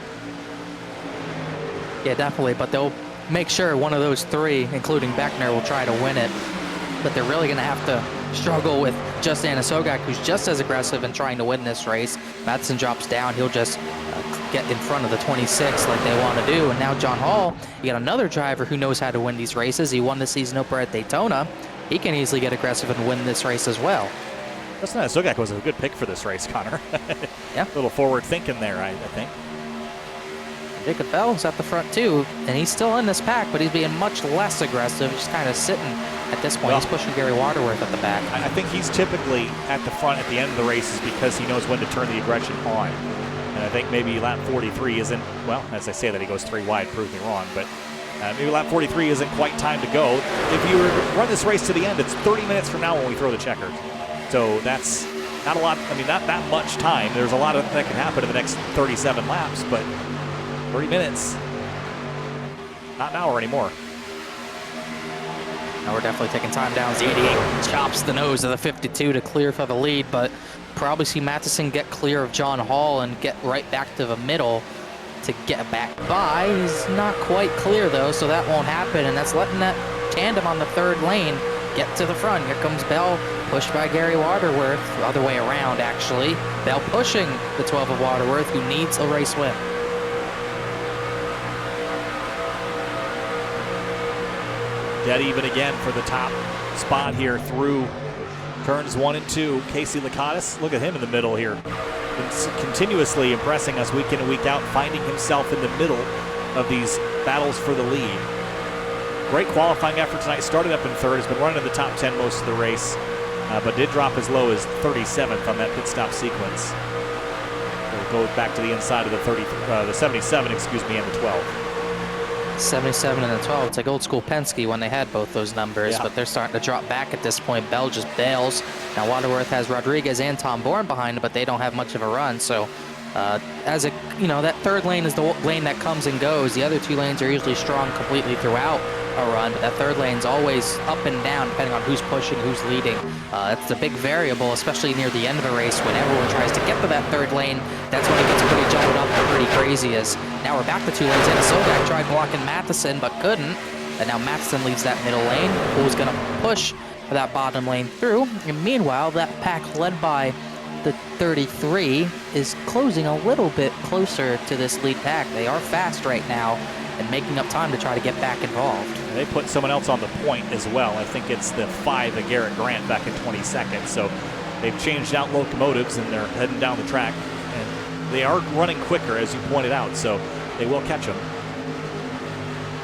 Yeah, definitely, but they'll make sure one of those 3, including Beckner, will try to win it. But they're really going to have to struggle with just Anasogak, who's just as aggressive in trying to win this race. Matheson drops down. He'll just get in front of the 26 like they want to do. And now John Hall, you got another driver who knows how to win these races. He won the season opener at Daytona. He can easily get aggressive and win this race as well. Justin Anasogak was a good pick for this race, Connor. Yeah. A little forward thinking there, I think. Jacob Bell's at the front too, and he's still in this pack, but he's being much less aggressive, just kind of sitting at this point. Well, he's pushing Gary Waterworth at the back. I think he's typically at the front at the end of the races because he knows when to turn the aggression on. And I think maybe lap 43 isn't, well, as I say that he goes 3 wide, prove me wrong, but maybe lap 43 isn't quite time to go. If you run this race to the end, it's 30 minutes from now when we throw the checkers. So that's not a lot, I mean, not that much time. There's a lot of that can happen in the next 37 laps, but 30 minutes, not an hour anymore. Now we're definitely taking time down. The 88 chops the nose of the 52 to clear for the lead, but probably see Matheson get clear of John Hall and get right back to the middle to get back by. He's not quite clear though, so that won't happen, and that's letting that tandem on the 3rd lane get to the front. Here comes Bell, pushed by Gary Waterworth, the other way around actually. Bell pushing the 12 of Waterworth, who needs a race win. Dead even again for the top spot here through turns 1 and 2. Casey Lakatos, look at him in the middle here. Continuously impressing us week in and week out, finding himself in the middle of these battles for the lead. Great qualifying effort tonight. Started up in 3rd, has been running in the top 10 most of the race, but did drop as low as 37th on that pit stop sequence. We'll go back to the inside of the 77, excuse me, and the 12. 77 and the 12. It's like old school Penske when they had both those numbers, but they're starting to drop back at this point. Bell just bails. Now Waterworth has Rodriguez and Tom Bourne behind him, but they don't have much of a run. So as a, you know, that 3rd lane is the lane that comes and goes. The other 2 lanes are usually strong completely throughout a run, but that 3rd lane's always up and down depending on who's pushing, who's leading. That's the big variable, especially near the end of the race when everyone tries to get to that 3rd lane. That's when it gets pretty jumbled up and pretty crazy. As now we're back to 2 lanes in. Sogak tried blocking Matheson but couldn't, and now Matheson leaves that middle lane. Who's going to push for that bottom lane through? And meanwhile, that pack led by the 33 is closing a little bit closer to this lead pack. They are fast right now. and making up time to try to get back involved. They put someone else on the point as well. I think it's the 5 of Garrett Grant back in 22nd. So they've changed out locomotives and they're heading down the track. And they are running quicker, as you pointed out, so they will catch them.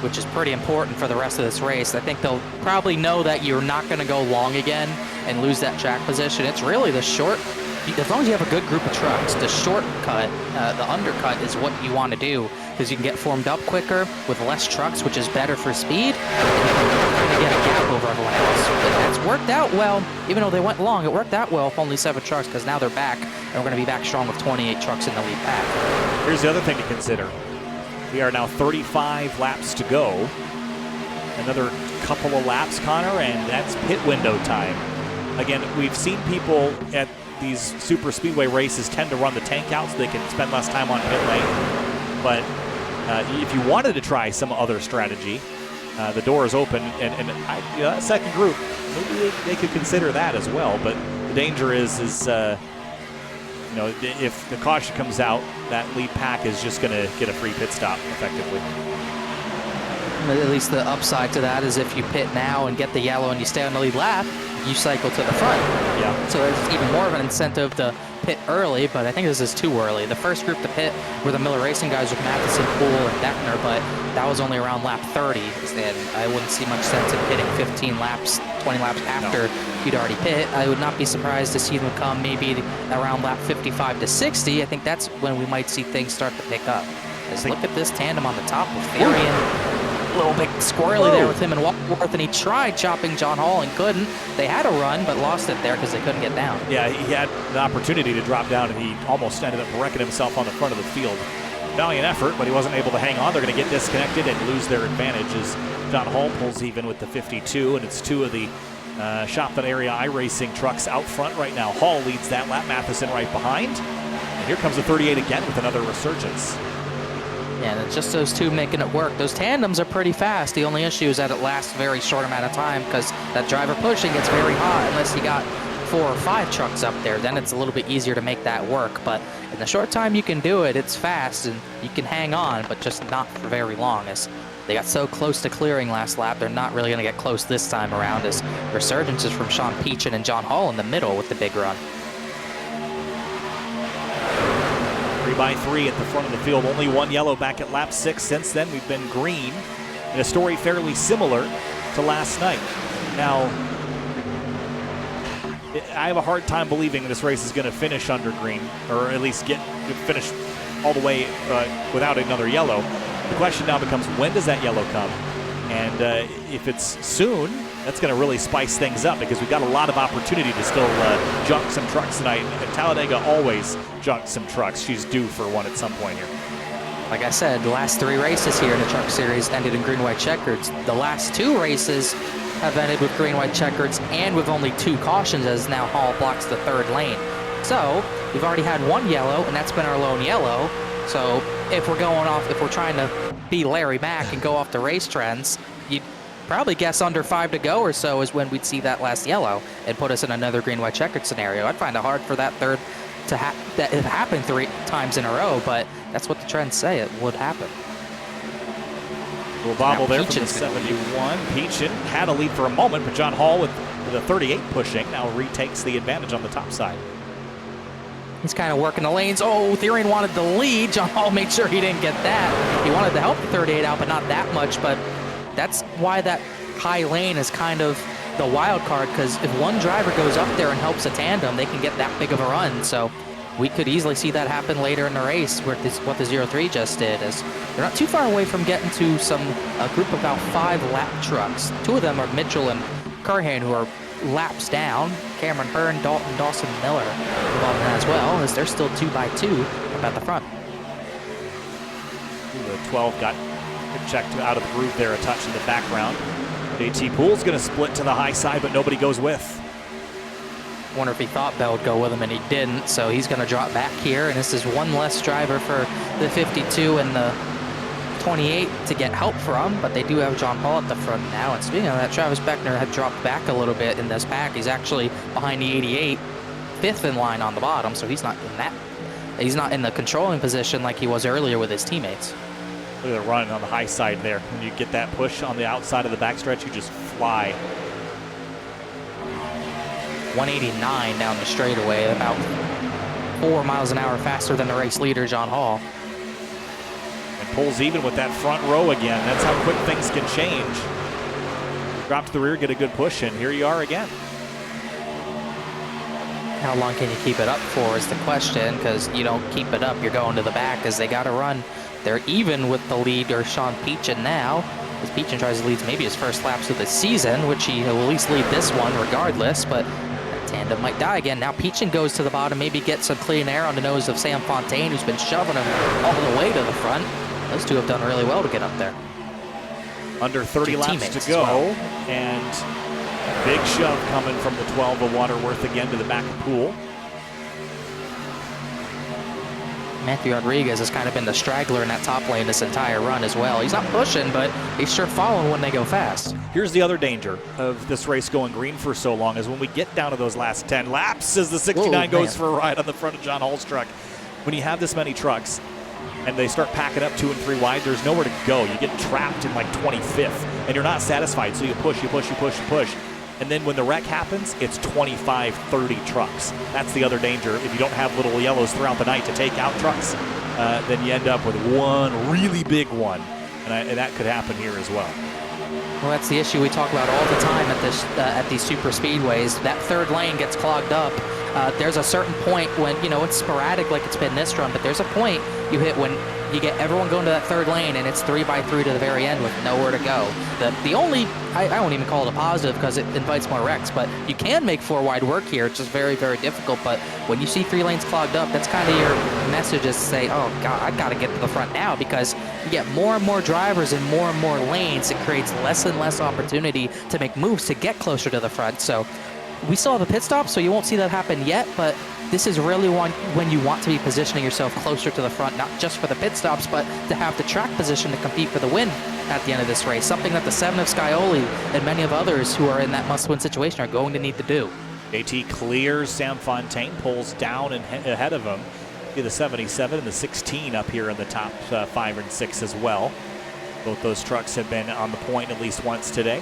Which is pretty important for the rest of this race. I think they'll probably know that you're not going to go long again and lose that track position. It's really the short, as long as you have a good group of trucks, the shortcut, the undercut is what you want to do, because you can get formed up quicker with less trucks, which is better for speed, and you get a gap over everyone else. But it's worked out well. Even though they went long, it worked out well with only 7 trucks, because now they're back, and we're going to be back strong with 28 trucks in the lead pack. Here's the other thing to consider. We are now 35 laps to go. Another couple of laps, Connor, and that's pit window time. Again, we've seen people at these super speedway races tend to run the tank out so they can spend less time on pit lane. But if you wanted to try some other strategy, the door is open, and that second group, maybe they could consider that as well. But the danger is if the caution comes out, that lead pack is just going to get a free pit stop effectively. At least the upside to that is if you pit now and get the yellow and you stay on the lead lap, you cycle to the front. Yeah. So there's even more of an incentive to pit early, but I think this is too early. The first group to pit were the Miller Racing guys with Matheson, Poole, and Deckner, but that was only around lap 30, and I wouldn't see much sense in pitting 15 laps, 20 laps after you'd already pit. I would not be surprised to see them come maybe around lap 55 to 60. I think that's when we might see things start to pick up. Look at this tandem on the top with Farian. A little bit squirrely there with him and Walworth, and he tried chopping John Hall and couldn't. They had a run, but lost it there because they couldn't get down. Yeah, he had the opportunity to drop down, and he almost ended up wrecking himself on the front of the field. Valiant effort, but he wasn't able to hang on. They're going to get disconnected and lose their advantage as John Hall pulls even with the 52, and it's 2 of the Shopton area iRacing trucks out front right now. Hall leads that lap, Matheson right behind. And here comes the 38 again with another resurgence. Yeah, and it's just those 2 making it work. Those tandems are pretty fast. The only issue is that it lasts a very short amount of time because that driver pushing gets very hot unless you got 4 or 5 trucks up there. Then it's a little bit easier to make that work. But in the short time you can do it, it's fast and you can hang on, but just not for very long. As they got so close to clearing last lap, they're not really going to get close this time around, as resurgence is from Sean Peachin and John Hall in the middle with the big run. 3x3 at the front of the field. Only 1 yellow back at lap 6. Since then, we've been green in a story fairly similar to last night. Now, I have a hard time believing this race is going to finish under green, or at least finish all the way without another yellow. The question now becomes, when does that yellow come? And if it's soon, that's going to really spice things up because we've got a lot of opportunity to still junk some trucks tonight. And Talladega always junks some trucks. She's due for one at some point here. Like I said, the last 3 races here in the Truck Series ended in green-white checkers. The last 2 races have ended with green-white checkers and with only 2 cautions, as now Hall blocks the 3rd lane. So we've already had 1 yellow, and that's been our lone yellow. So if we're trying to be Larry Mack and go off the race trends, you'd probably guess under 5 to go or so is when we'd see that last yellow and put us in another green-white checkered scenario. I'd find it hard for that third to that it happened 3 times in a row, but that's what the trends say it would happen. A little bobble there from the 71. Peachin had a lead for a moment, but John Hall with the 38 pushing now retakes the advantage on the top side. He's kind of working the lanes. Oh, Therian wanted the lead. John Hall made sure he didn't get that. He wanted to help the 38 out, but not that much. But that's why that high lane is kind of the wild card, because if one driver goes up there and helps a tandem, they can get that big of a run. So we could easily see that happen later in the race, where what the 03 just did, is they're not too far away from getting to a group of about 5 lap trucks. 2 of them are Mitchell and Carhan, who are laps down. Cameron Hearn, Dalton, Dawson, Miller involved in that as well, as they're still 2x2 up at the front. The 12 got checked out of the groove there, a touch in the background. JT Poole's going to split to the high side, but nobody goes with. Wonder if he thought Bell would go with him, and he didn't, so he's going to drop back here, and this is 1 less driver for the 52 and the 28 to get help from, but they do have John Paul at the front now. And speaking of that, Travis Beckner had dropped back a little bit in this pack. He's actually behind the 88, 5th in line on the bottom, so he's not in the controlling position like he was earlier with his teammates. Look at the run on the high side there. When you get that push on the outside of the backstretch, you just fly. 189 down the straightaway, about 4 miles an hour faster than the race leader, John Hall. And pulls even with that front row again. That's how quick things can change. Drop to the rear, get a good push, and here you are again. How long can you keep it up for is the question, because you don't keep it up, you're going to the back as they got to run. They're even with the leader, Sean Peachin now. As Peachin tries to lead maybe his first laps of the season, which he will at least lead this one regardless, but that tandem might die again. Now Peachin goes to the bottom, maybe get some clean air on the nose of Sam Fontaine, who's been shoving him all the way to the front. Those two have done really well to get up there. Under 30 Two laps to go, and big shove coming from the 12 of Waterworth again to the back of Poole. Matthew Rodriguez has kind of been the straggler in that top lane this entire run as well. He's not pushing, but he's sure following when they go fast. Here's the other danger of this race going green for so long is when we get down to those last 10 laps as the 69 goes for a ride on the front of John Hall's truck. When you have this many trucks and they start packing up 2 and 3 wide, there's nowhere to go. You get trapped in like 25th and you're not satisfied, so you push, you push, you push, you push. And then when the wreck happens, it's 25, 30 trucks. That's the other danger. If you don't have little yellows throughout the night to take out trucks, then you end up with one really big one. And that could happen here as well. Well, that's the issue we talk about all the time at these super speedways. That third lane gets clogged up. There's a certain point when, you know, it's sporadic like it's been this run, but there's a point you hit when you get everyone going to that third lane and it's 3x3 to the very end with nowhere to go. The only, I won't even call it a positive because it invites more wrecks, but you can make 4 wide work here. It's just very, very difficult. But when you see 3 lanes clogged up, that's kind of your message is to say, oh God, I got to get to the front now, because you get more and more drivers and more lanes. It creates less and less opportunity to make moves to get closer to the front. So we still have a pit stop, so you won't see that happen yet, but this is really one when you want to be positioning yourself closer to the front, not just for the pit stops, but to have the track position to compete for the win at the end of this race, something that the 7 of Scioli and many of others who are in that must-win situation are going to need to do. JT clears Sam Fontaine, pulls down and ahead of him. The 77 and the 16 up here in the top 5 and 6 as well. Both those trucks have been on the point at least once today.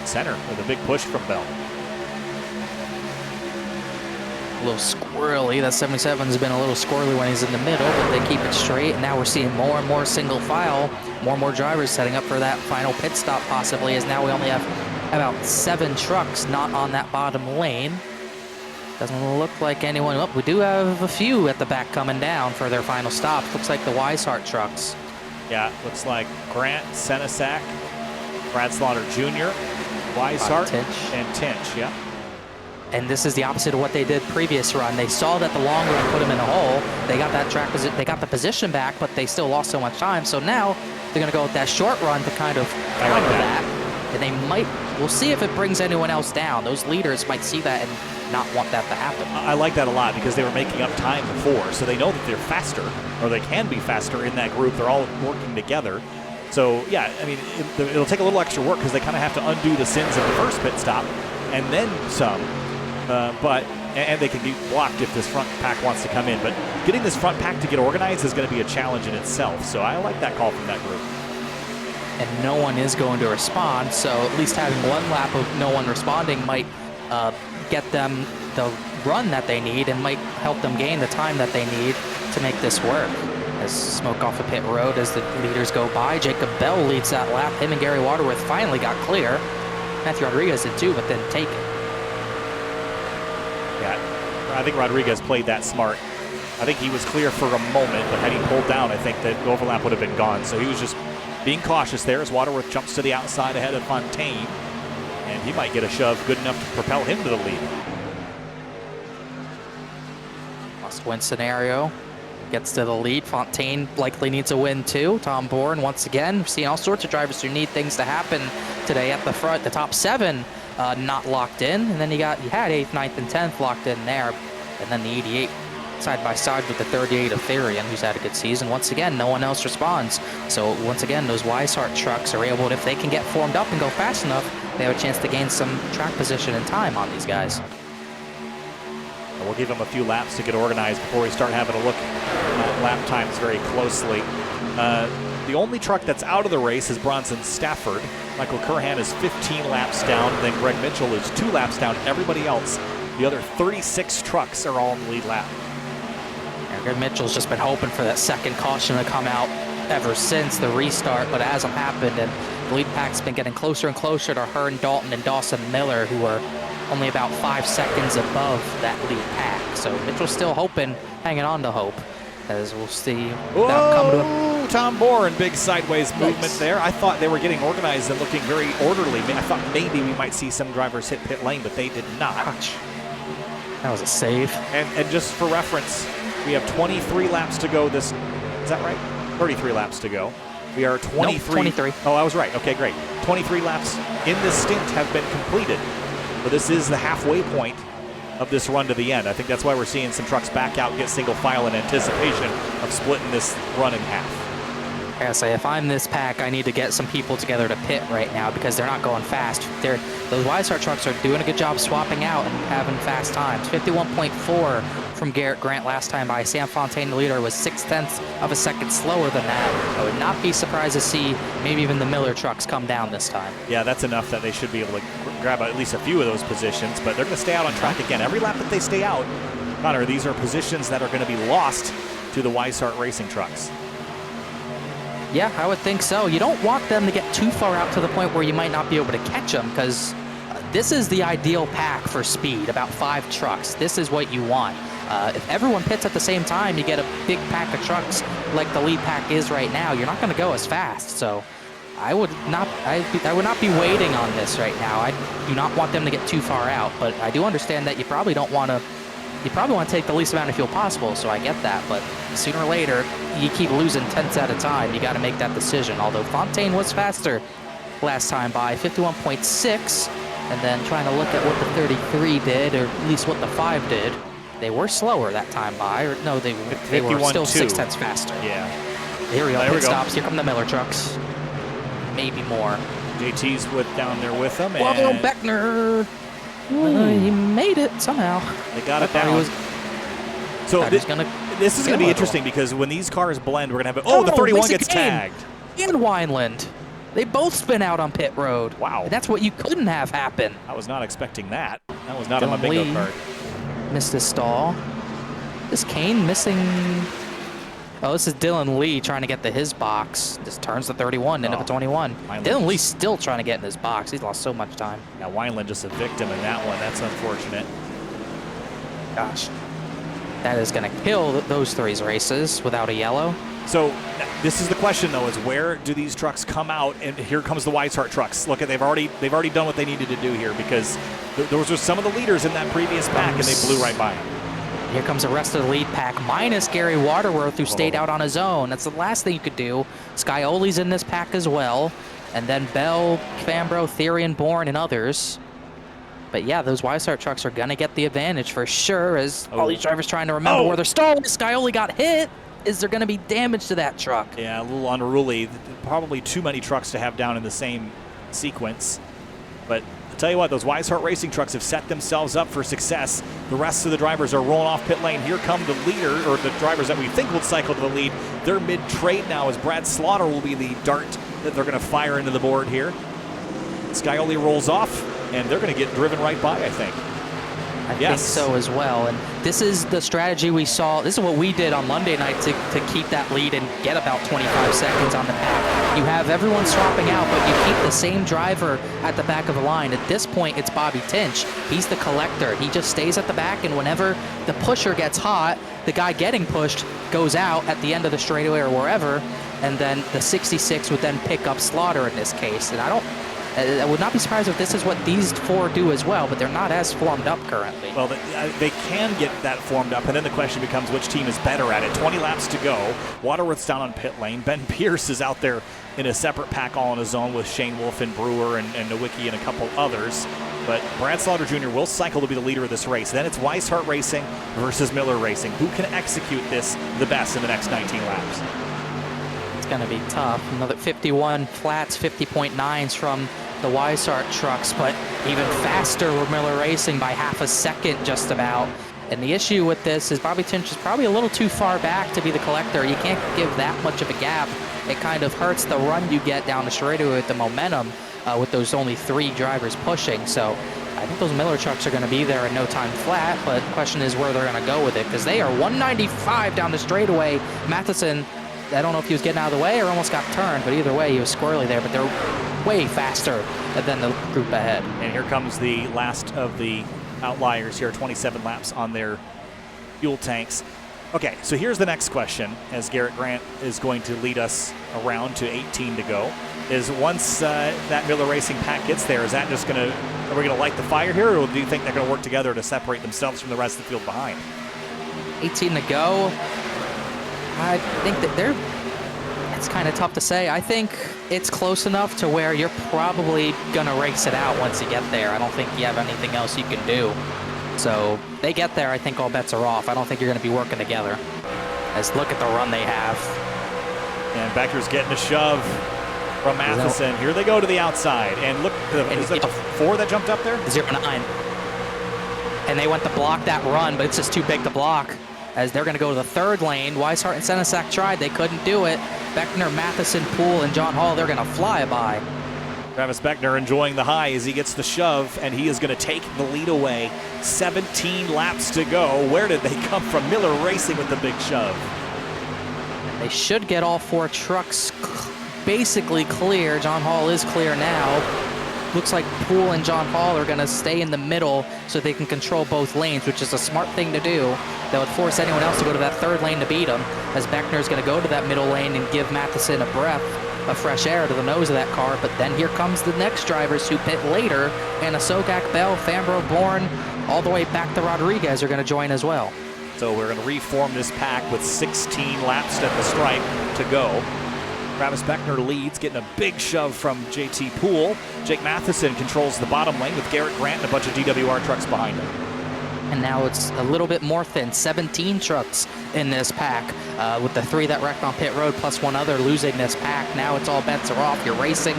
Center with a big push from Bell. A little squirrely. That 77's been a little squirrely when he's in the middle, but they keep it straight. And now we're seeing more and more single file, more and more drivers setting up for that final pit stop possibly, as now we only have about 7 trucks not on that bottom lane. Doesn't look like anyone. Oh, we do have a few at the back coming down for their final stop. Looks like the Weishart trucks. Yeah, looks like Grant, Senesac, Brad Slaughter Jr., Weishart, and Tinch, yeah. And this is the opposite of what they did previous run. They saw that the long run put them in a hole. They got that track, they got the position back, but they still lost so much time. So now they're going to go with that short run to kind of counter that. And they might, we'll see if it brings anyone else down. Those leaders might see that and not want that to happen. I like that a lot because they were making up time before. So they know that they're faster, or they can be faster in that group. They're all working together. So, yeah, I mean, it'll take a little extra work because they kind of have to undo the sins of the first pit stop and then some. And they can be blocked if this front pack wants to come in. But getting this front pack to get organized is going to be a challenge in itself. So I like that call from that group. And no one is going to respond, so at least having one lap of no one responding might get them the run that they need and might help them gain the time that they need to make this work. As smoke off the pit road as the leaders go by, Jacob Bell leads that lap. Him and Gary Waterworth finally got clear. Matthew Rodriguez did too, but then take it. Yeah, I think Rodriguez played that smart. I think he was clear for a moment, but had he pulled down, I think that overlap would have been gone. So he was just being cautious there as Waterworth jumps to the outside ahead of Fontaine. And he might get a shove good enough to propel him to the lead. Must-win scenario. Gets to the lead. Fontaine likely needs a win too. Tom Bourne once again. We're seeing all sorts of drivers who need things to happen today at the front. The top 7 not locked in. And then you had 8th, 9th, and 10th locked in there. And then the 88 side by side with the 38 of Therian, who's had a good season. Once again, no one else responds. So once again, those Weishart trucks are able to, if they can get formed up and go fast enough, they have a chance to gain some track position and time on these guys. We'll give them a few laps to get organized before we start having a look at lap times very closely. The only truck that's out of the race is Bronson Stafford. Michael Curhan is 15 laps down. Then Greg Mitchell is 2 laps down. Everybody else, the other 36 trucks are all in the lead lap. Greg Mitchell's just been hoping for that second caution to come out ever since the restart, but it hasn't happened, and the lead pack's been getting closer and closer to Hearn, Dalton, and Dawson Miller, who are only about 5 seconds above that lead pack. So Mitchell's still hoping, hanging on to hope, as we'll see. Whoa, Tom Bourne, big sideways movement there. I thought they were getting organized and looking very orderly. I thought maybe we might see some drivers hit pit lane, but they did not. Ouch. That was a save. And just for reference, we have 23 laps to go this, is that right? 33 laps to go. We are 23. Nope, 23. Oh, I was right. Okay, great. 23 laps in this stint have been completed. But this is the halfway point of this run to the end. I think that's why we're seeing some trucks back out and get single file in anticipation of splitting this run in half. I gotta say, if I'm this pack, I need to get some people together to pit right now because they're not going fast. Those WideStar trucks are doing a good job swapping out and having fast times. 51.4 from Garrett Grant last time by. Sam Fontaine, the leader, was 0.6 of a second slower than that. I would not be surprised to see maybe even the Miller trucks come down this time. Yeah, that's enough that they should be able to grab at least a few of those positions, but they're going to stay out on track again. Every lap that they stay out, Connor, these are positions that are going to be lost to the Weishart Racing trucks. Yeah, I would think so. You don't want them to get too far out to the point where you might not be able to catch them, because this is the ideal pack for speed, about 5 trucks. This is what you want. If everyone pits at the same time, you get a big pack of trucks like the lead pack is right now. You're not going to go as fast. So I would not be waiting on this right now. I do not want them to get too far out, but I do understand that you probably don't want to. You probably want to take the least amount of fuel possible, so I get that. But sooner or later, you keep losing tenths at a time. You got to make that decision. Although Fontaine was faster last time by 51.6, and then trying to look at what the 33 did, or at least what the 5 did. They were slower that time by, or no, they were still 6 tenths faster. Yeah. Here we go. Pit stops. Here come the Miller trucks. Maybe more. JT's down there with them. Whoa, and Beckner. He made it somehow. They got it down. So this is going to be interesting one. Because when these cars blend, we're going to have the 31 gets tagged. And Wineland. They both spin out on pit road. Wow. And that's what you couldn't have happen. I was not expecting that. That was not on my bingo card. Missed his stall. Is Kane missing? Oh, this is Dylan Lee trying to get to his box. Just turns the 31 into the 21. Dylan Lee's still trying to get in his box. He's lost so much time. Yeah, Wineland just a victim in that one. That's unfortunate. Gosh. That is going to kill those 3 races without a yellow. So this is the question, though, is where do these trucks come out? And here comes the Weishart trucks. Look, they've already done what they needed to do here, because those are some of the leaders in that previous pack, and they blew right by them. Here comes the rest of the lead pack, minus Gary Waterworth, who stayed out on his own. That's the last thing you could do. Scioli's in this pack as well. And then Bell, Fambro, Therian, Bourne, and others. But yeah, those Weishart trucks are going to get the advantage for sure, as all these drivers trying to remember where they're stalling. Scioli got hit. Is there going to be damage to that truck? Yeah, a little unruly. Probably too many trucks to have down in the same sequence. But I'll tell you what, those Weishart Racing trucks have set themselves up for success. The rest of the drivers are rolling off pit lane. Here come the leader, or the drivers that we think will cycle to the lead. They're mid-trade now, as Brad Slaughter will be the dart that they're going to fire into the board here. Scioli rolls off, and they're going to get driven right by, I think. I think so as well. And this is the strategy we saw. This is what we did on Monday night to keep that lead and get about 25 seconds on the pack. You have everyone swapping out, but you keep the same driver at the back of the line. At this point, it's Bobby Tinch. He's the collector. He just stays at the back, and whenever the pusher gets hot, the guy getting pushed goes out at the end of the straightaway or wherever, and then the 66 would then pick up Slaughter in this case. And I would not be surprised if this is what these 4 do as well, but they're not as formed up currently. Well, they can get that formed up, and then the question becomes which team is better at it. 20 laps to go. Waterworth's down on pit lane. Ben Pierce is out there in a separate pack all on his own with Shane Wolf and Brewer and Nowicki and a couple others. But Brad Slaughter Jr. will cycle to be the leader of this race. Then it's Weishart Racing versus Miller Racing. Who can execute this the best in the next 19 laps? It's going to be tough. Another 51 flats, 50.9s from the Weishart trucks, but even faster with Miller Racing by half a second just about. And the issue with this is Bobby Tinch is probably a little too far back to be the collector. You can't give that much of a gap. It kind of hurts the run you get down the straightaway with the momentum with those only 3 drivers pushing. So I think those Miller trucks are going to be there in no time flat, but the question is where they're going to go with it, because they are 195 down the straightaway. Matheson, I don't know if he was getting out of the way or almost got turned, but either way, he was squirrely there, but they're way faster than the group ahead. And here comes the last of the outliers here, 27 laps on their fuel tanks. Okay, so here's the next question, as Garrett Grant is going to lead us around to 18 to go, is once that Miller Racing pack gets there, is that just going to, are we going to light the fire here, or do you think they're going to work together to separate themselves from the rest of the field behind? 18 to go. I think that it's kind of tough to say. I think it's close enough to where you're probably going to race it out once you get there. I don't think you have anything else you can do. So they get there, I think all bets are off. I don't think you're going to be working together. As look at the run they have. And Becker's getting a shove from Matheson. Here they go to the outside. And look, is that 4 that jumped up there? 0-9. And they went to block that run, but it's just too big to block. As they're going to go to the 3rd lane. Weishart and Senesac tried. They couldn't do it. Beckner, Matheson, Poole, and John Hall, they're going to fly by. Travis Beckner enjoying the high as he gets the shove, and he is going to take the lead away. 17 laps to go. Where did they come from? Miller Racing with the big shove. They should get all 4 trucks basically clear. John Hall is clear now. Looks like Poole and John Hall are going to stay in the middle so they can control both lanes, which is a smart thing to do. That would force anyone else to go to that 3rd lane to beat them, as Beckner is going to go to that middle lane and give Matheson a breath of fresh air to the nose of that car. But then here comes the next drivers who pit later, and Sogak, Bell, Fambro, Bourne, all the way back to Rodriguez are going to join as well. So we're going to reform this pack with 16 laps at the stripe to go. Travis Beckner leads, getting a big shove from JT Poole. Jake Matheson controls the bottom lane with Garrett Grant and a bunch of DWR trucks behind him. And now it's a little bit more thin. 17 trucks in this pack, with the 3 that wrecked on pit road plus 1 other losing this pack. Now it's all bets are off. You're racing.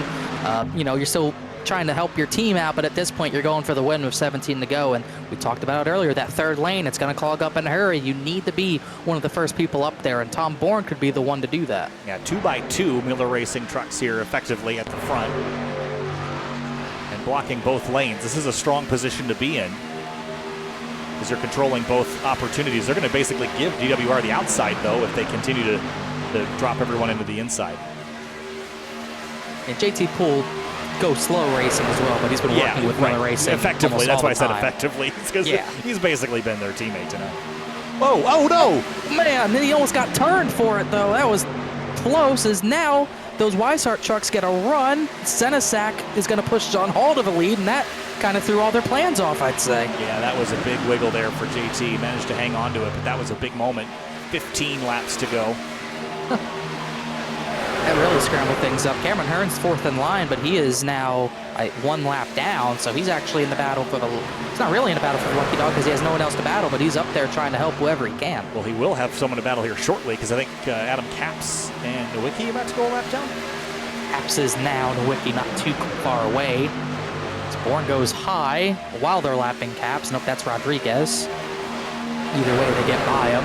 You're still trying to help your team out, but at this point you're going for the win with 17 to go. And we talked about it earlier, that 3rd lane, it's going to clog up in a hurry. You need to be one of the first people up there, and Tom Bourne could be the one to do that. Yeah, 2x2 Miller Racing trucks here effectively at the front and blocking both lanes. This is a strong position to be in, because you're controlling both opportunities. They're going to basically give DWR the outside, though, if they continue to drop everyone into the inside. And JT Poole goes slow racing as well, but he's been working with Miller Racing effectively. That's why I said effectively. Because he's basically been their teammate tonight. Whoa, oh no! Man, he almost got turned for it, though. That was close, as now those Weishart trucks get a run. Senesac is going to push John Hall to the lead, and that kind of threw all their plans off, I'd say. Yeah, that was a big wiggle there for JT. Managed to hang on to it, but that was a big moment. 15 laps to go. That really scrambled things up. Cameron Hearn's 4th in line, but he is now 1 lap down, so he's actually in the battle for the... He's not really in the battle for the Lucky Dog because he has no one else to battle, but he's up there trying to help whoever he can. Well, he will have someone to battle here shortly, because I think Adam Capps and Nowicki about to go a lap down. Capps is now, Nowicki not too far away. Bourne goes high while they're lapping Capps. Nope, that's Rodriguez. Either way, they get by him.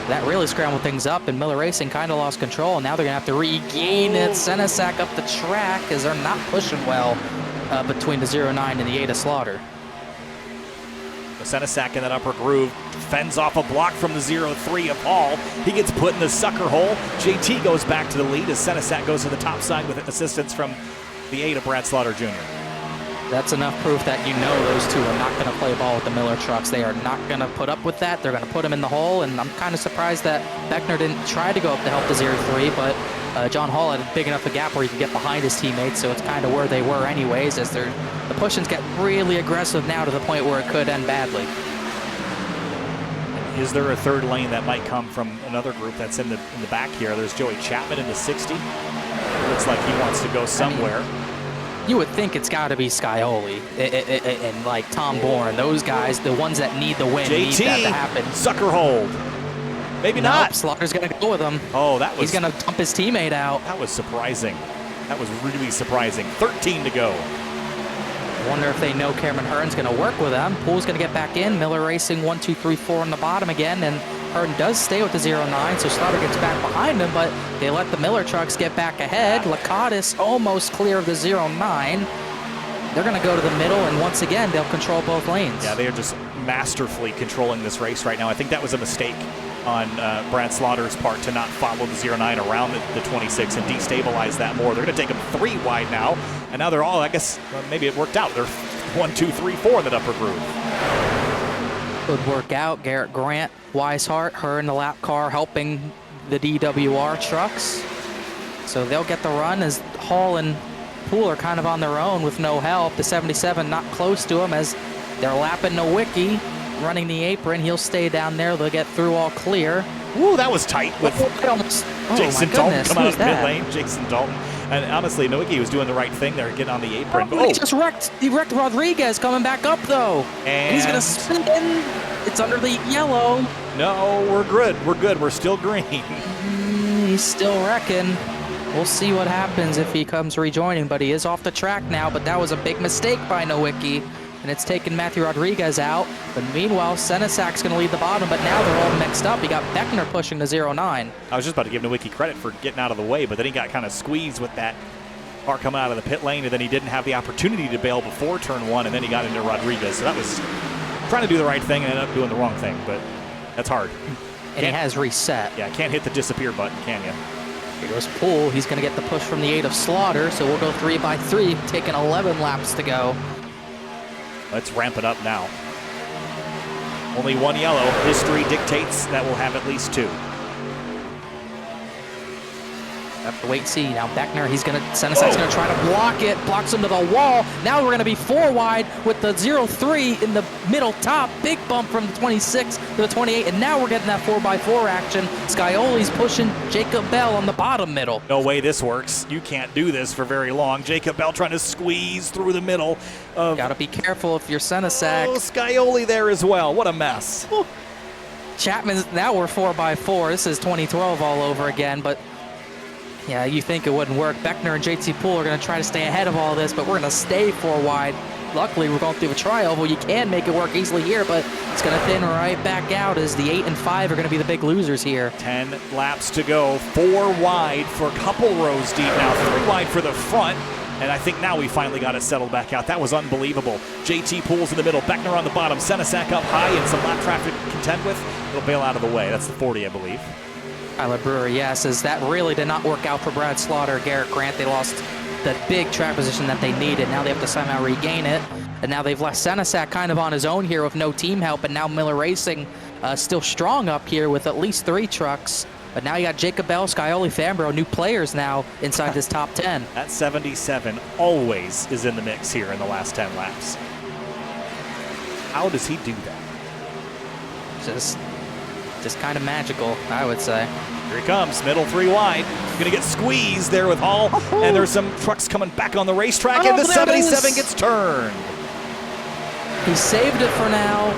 That really scrambled things up, and Miller Racing kind of lost control. And now they're going to have to regain it. Senesac up the track, as they're not pushing well between the 0-9 and the 8 of Slaughter. Senesac in that upper groove fends off a block from the 0-3 of Hall. He gets put in the sucker hole. JT goes back to the lead as Senesac goes to the top side with assistance from the 8 of Brad Slaughter Jr. That's enough proof that you know those two are not going to play ball with the Miller trucks. They are not going to put up with that. They're going to put him in the hole, and I'm kind of surprised that Beckner didn't try to go up to help the 0-3, but John Hall had a big enough a gap where he could get behind his teammates, so it's kind of where they were anyways, as the push-ins get really aggressive now to the point where it could end badly. Is there a 3rd lane that might come from another group that's in the back here? There's Joey Chapman in the 60. Looks like he wants to go somewhere. You would think it's got to be Scioli and like Tom Bourne, those guys, the ones that need the win, JT, need that to happen. Sucker hold. Maybe not. Slaughter's going to go with him. Oh, that was... He's going to dump his teammate out. That was surprising. That was really surprising. 13 to go. Wonder if they know Cameron Hearn's going to work with them. Poole's going to get back in. Miller racing 1, 2, 3, 4 on the bottom again, and Hearn does stay with the 0-9, so Slaughter gets back behind him, but they let the Miller trucks get back ahead. Lakatos almost clear of the 0-9. They're going to go to the middle, and once again, they'll control both lanes. Yeah, they are just masterfully controlling this race right now. I think that was a mistake on Brad Slaughter's part to not follow the 0-9 around the 26 and destabilize that more. They're going to take them 3 wide now, and now they're all, I guess, maybe it worked out. They're 1, 2, 3, 4 in that upper groove. Would work out. Garrett Grant, Weishart, her in the lap car helping the DWR trucks. So they'll get the run as Hall and Poole are kind of on their own with no help. The 77 not close to him as they're lapping Nowicki, running the apron. He'll stay down there. They'll get through all clear. Ooh, that was tight with Jason Dalton come out of mid lane. Jason Dalton. And honestly, Nowicki was doing the right thing there, getting on the apron. He just wrecked. He wrecked Rodriguez coming back up though. And he's gonna spin. It's under the yellow. No, we're good. We're good. We're still green. He's still wrecking. We'll see what happens if he comes rejoining, but he is off the track now. But that was a big mistake by Nowicki, and it's taken Matthew Rodriguez out. But meanwhile, Senesac's going to lead the bottom, but now they're all mixed up. You got Beckner pushing the 0-9. I was just about to give Nowicki credit for getting out of the way, but then he got kind of squeezed with that car coming out of the pit lane, and then he didn't have the opportunity to bail before turn 1, and then he got into Rodriguez. So that was trying to do the right thing and ended up doing the wrong thing, but that's hard. And he has reset. Yeah, can't hit the disappear button, can you? Here goes Poole. He's going to get the push from the 8 of Slaughter, so we'll go 3 by 3, taking 11 laps to go. Let's ramp it up now. Only 1 yellow. History dictates that we'll have at least 2. Have to wait and see. Now Beckner, Senesac's going to try to block it. Blocks him to the wall. Now we're going to be 4 wide with the 0-3 in the middle top. Big bump from the 26 to the 28. And now we're getting that 4x4 action. Scioli's pushing Jacob Bell on the bottom middle. No way this works. You can't do this for very long. Jacob Bell trying to squeeze through the middle of... Got to be careful if you're Senesac. Oh, Scioli there as well. What a mess. Ooh. Chapman's, now we're 4x4. This is 2012 all over again, but... Yeah, you think it wouldn't work. Beckner and JT Poole are going to try to stay ahead of all this, but we're going to stay 4 wide. Luckily, we're going through a tri-oval. You can make it work easily here, but it's going to thin right back out as the 8 and 5 are going to be the big losers here. 10 laps to go. 4 wide for a couple rows deep now. 3 wide for the front. And I think now we finally got it settled back out. That was unbelievable. JT Poole's in the middle. Beckner on the bottom. Senesac up high and some lap traffic to contend with. It'll bail out of the way. That's the 40, I believe. Tyler Brewer, yes, as that really did not work out for Brad Slaughter. Garrett Grant, they lost the big track position that they needed. Now they have to somehow regain it. And now they've left Senesac kind of on his own here with no team help. And now Miller Racing still strong up here with at least 3 trucks. But now you got Jacob Bell, Scioli, Fambro, new players now inside this top 10. That 77 always is in the mix here in the last 10 laps. How does he do that? Just kind of magical, I would say. Here he comes, middle 3 wide. Gonna get squeezed there with Hall, and there's some trucks coming back on the racetrack, and the 77 gets turned. He saved it for now.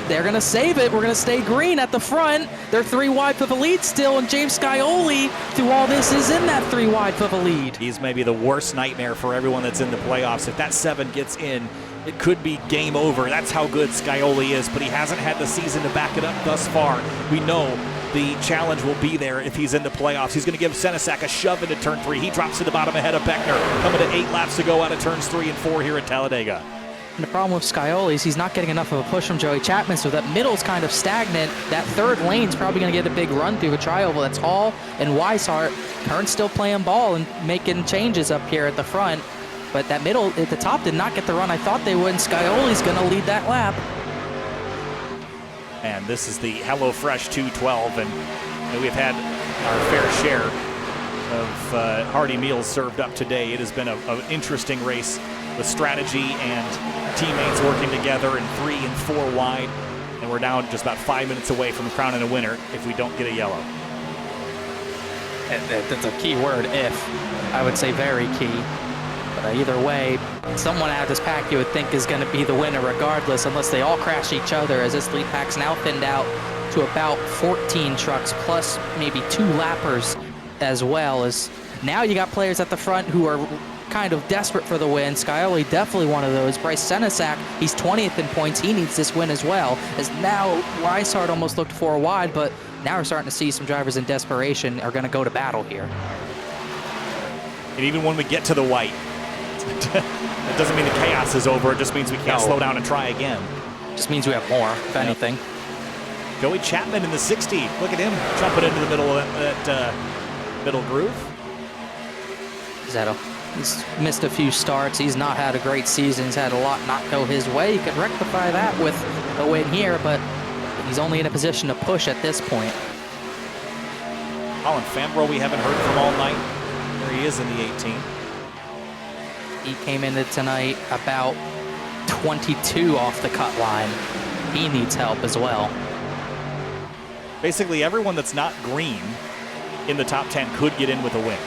They're gonna save it. We're gonna stay green at the front. They're 3 wide for the lead still, and James Scioli, through all this, is in that 3 wide for the lead. He's maybe the worst nightmare for everyone that's in the playoffs. If that 7 gets in, it could be game over. That's how good Scioli is, but he hasn't had the season to back it up thus far. We know the challenge will be there if he's in the playoffs. He's going to give Senesac a shove into turn 3. He drops to the bottom ahead of Beckner, coming to 8 laps to go out of turns 3 and 4 here at Talladega. And the problem with Scioli is he's not getting enough of a push from Joey Chapman, so that middle's kind of stagnant. That 3rd lane's probably going to get a big run through a tri-oval. That's Hall and Weishart. Hearn's still playing ball and making changes up here at the front. But that middle at the top did not get the run I thought they would, and Scioli's going to lead that lap. And this is the HelloFresh 212, and we've had our fair share of hearty meals served up today. It has been an interesting race with strategy and teammates working together in 3 and 4 wide. And we're now just about 5 minutes away from crowning a winner if we don't get a yellow. That's a key word, if. I would say very key. But either way, someone out of this pack you would think is going to be the winner regardless, unless they all crash each other, as this lead pack's now thinned out to about 14 trucks, plus maybe 2 lappers as well. As now you got players at the front who are kind of desperate for the win. Scioli definitely one of those. Bryce Senesac, he's 20th in points. He needs this win as well. As now Weishart almost looked 4 wide, but now we're starting to see some drivers in desperation are going to go to battle here. And even when we get to the white, it doesn't mean the chaos is over. It just means we can't slow down and try again. Just means we have more, if anything. Joey Chapman in the 60. Look at him jumping into the middle of that middle groove. He's missed a few starts. He's not had a great season. He's had a lot not go his way. He could rectify that with a win here, but he's only in a position to push at this point. Colin Fambro, we haven't heard from all night. There he is in the 18. He came into tonight about 22 off the cut line. He needs help as well. Basically, everyone that's not green in the top 10 could get in with a win.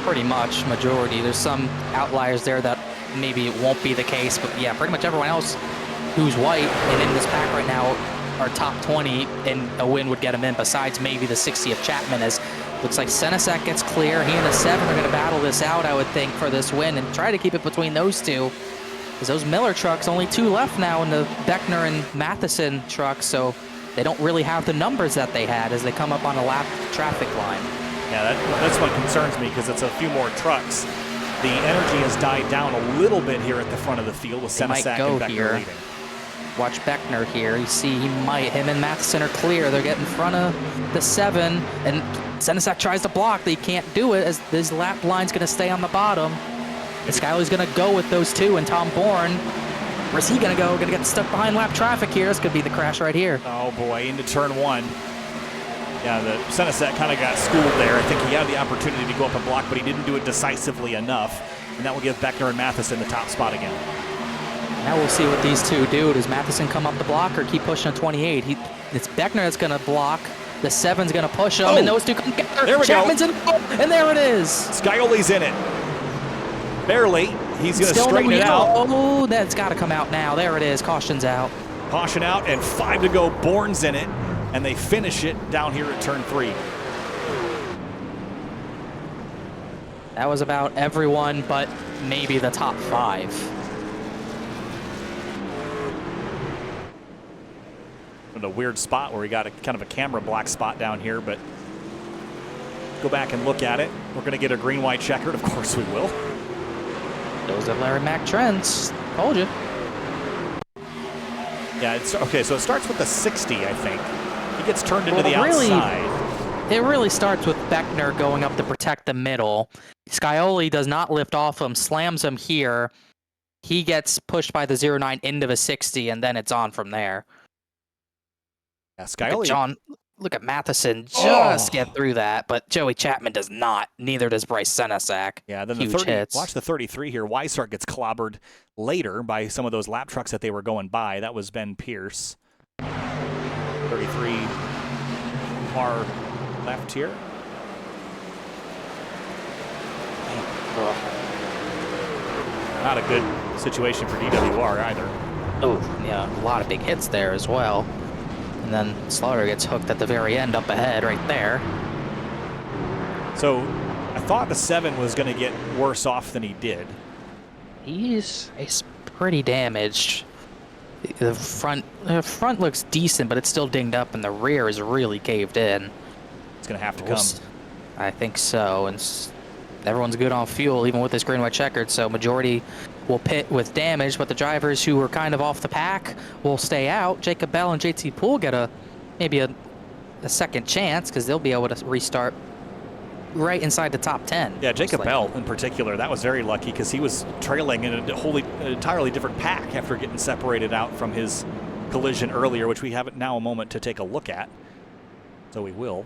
Pretty much, majority. There's some outliers there that maybe it won't be the case, but yeah, pretty much everyone else who's white and in this pack right now are top 20, and a win would get him in, besides maybe the 60 of Chapman. As looks like Senesac gets clear. He and the 7 are going to battle this out, I would think, for this win, and try to keep it between those two. Because those Miller trucks, only 2 left now in the Beckner and Matheson trucks, so they don't really have the numbers that they had as they come up on a lap traffic line. Yeah, that's what concerns me, because it's a few more trucks. The energy has died down a little bit here at the front of the field with Senesac and Beckner leading. Watch Beckner here. You see him and Matheson are clear. They're getting in front of the 7, and Senesac tries to block. They can't do it as this lap line's going to stay on the bottom. And Skyler's going to go with those 2, and Tom Bourne, where's he going to go? Going to get stuck behind lap traffic here. This could be the crash right here. Oh boy, into turn 1. Yeah, the Senesac kind of got schooled there. I think he had the opportunity to go up and block, but he didn't do it decisively enough. And that will give Beckner and Matheson the top spot again. Now we'll see what these two do. Does Matheson come up the block or keep pushing at 28? It's Beckner that's going to block. The 7's going to push him, and those two come together. There we Chapman's go. And there it is. Scioli's in it. Barely. He's going to straighten it out. Oh, that's got to come out now. There it is. Caution's out. Caution out, and 5 to go. Bourne's in it, and they finish it down here at turn 3. That was about everyone but maybe the top 5. In a weird spot where we got a kind of a camera black spot down here, but go back and look at it. We're going to get a green-white checkered. Of course we will. Those are Larry Mack trends. Told you. Yeah, okay, so it starts with the 60, I think. He gets turned into the outside. It really starts with Beckner going up to protect the middle. Scioli does not lift off him, slams him here. He gets pushed by the 09 into the 60, and then it's on from there. Yeah, Scioli. Look at Matheson just get through that, but Joey Chapman does not. Neither does Bryce Senesac. Yeah, then Huge the 30. hits. Watch the 33 here. Weishart gets clobbered later by some of those lap trucks that they were going by. That was Ben Pierce. 33 far left here. Not a good situation for DWR either. Oh, yeah, a lot of big hits there as well. And then Slaughter gets hooked at the very end up ahead right there. So I thought the 7 was going to get worse off than he did. He's pretty damaged. The front looks decent, but it's still dinged up, and the rear is really caved in. It's going to have to come. I think so. And everyone's good on fuel, even with this green-white checkered, so majority will pit with damage, but the drivers who were kind of off the pack will stay out. Jacob Bell and JT Poole get maybe a second chance, because they'll be able to restart right inside the top 10. Yeah, Jacob Bell in particular, that was very lucky, because he was trailing in an entirely different pack after getting separated out from his collision earlier, which we have now a moment to take a look at. So we will.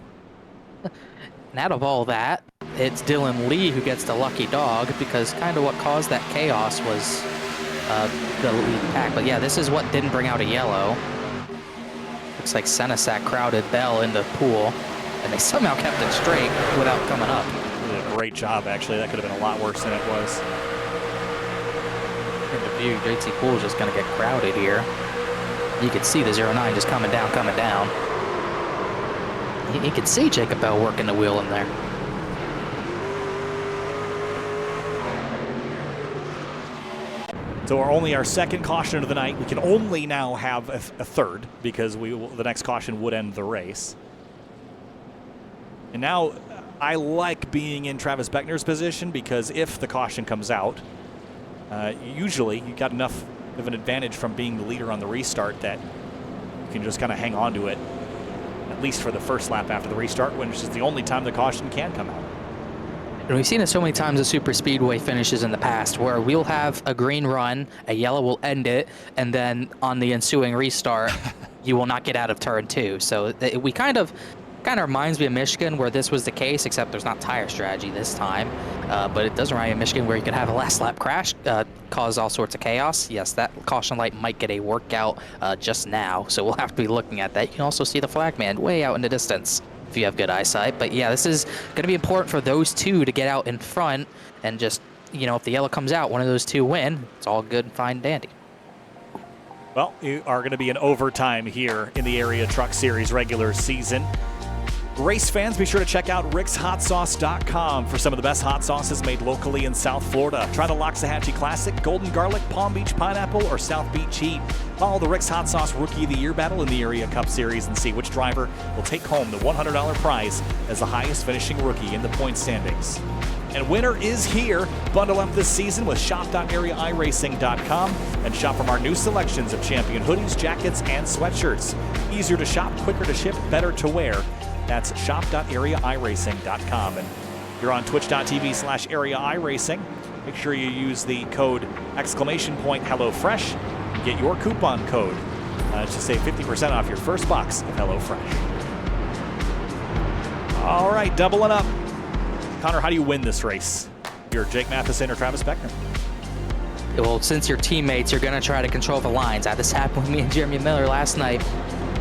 And out of all that, it's Dylan Lee who gets the lucky dog, because kind of what caused that chaos was the lead pack. But yeah, this is what didn't bring out a yellow. Looks like Senesac crowded Bell into Poole, and they somehow kept it straight without coming up. They did a great job, actually. That could have been a lot worse than it was. In the view, JT Poole's just going to get crowded here. You could see the 09 just coming down, coming down. You can see Jacob Bell working the wheel in there. So we're only our second caution of the night. We can only now have a third because the next caution would end the race. And now I like being in Travis Beckner's position because if the caution comes out, usually you got enough of an advantage from being the leader on the restart that you can just kind of hang on to it, at least for the first lap after the restart, which is the only time the caution can come out. And we've seen it so many times at super speedway finishes in the past where we'll have a green run, a yellow will end it, and then on the ensuing restart, you will not get out of turn 2. So we kind of reminds me of Michigan where this was the case, except there's not tire strategy this time. But it does remind me of Michigan where you could have a last lap crash, cause all sorts of chaos. Yes, that caution light might get a workout just now, so we'll have to be looking at that. You can also see the flag man way out in the distance if you have good eyesight. But yeah, this is going to be important for those two to get out in front and just, if the yellow comes out, one of those two win. It's all good and fine and dandy. Well, you are going to be in overtime here in the Area Truck Series regular season. Race fans, be sure to check out rickshotsauce.com for some of the best hot sauces made locally in South Florida. Try the Loxahatchee Classic, Golden Garlic, Palm Beach Pineapple, or South Beach Heat. Follow the Rick's Hot Sauce Rookie of the Year battle in the Area Cup Series and see which driver will take home the $100 prize as the highest finishing rookie in the point standings. And winter is here. Bundle up this season with shop.areaiRacing.com and shop from our new selections of champion hoodies, jackets, and sweatshirts. Easier to shop, quicker to ship, better to wear. That's shop.areaiRacing.com. And you're on twitch.tv/areaiRacing. Make sure you use the code !HelloFresh and get your coupon code to save 50% off your first box of HelloFresh. All right, doubling up. Connor, how do you win this race? You're Jake Matheson or Travis Beckner? Well, since you're teammates, you're going to try to control the lines. This happened with me and Jeremy Miller last night.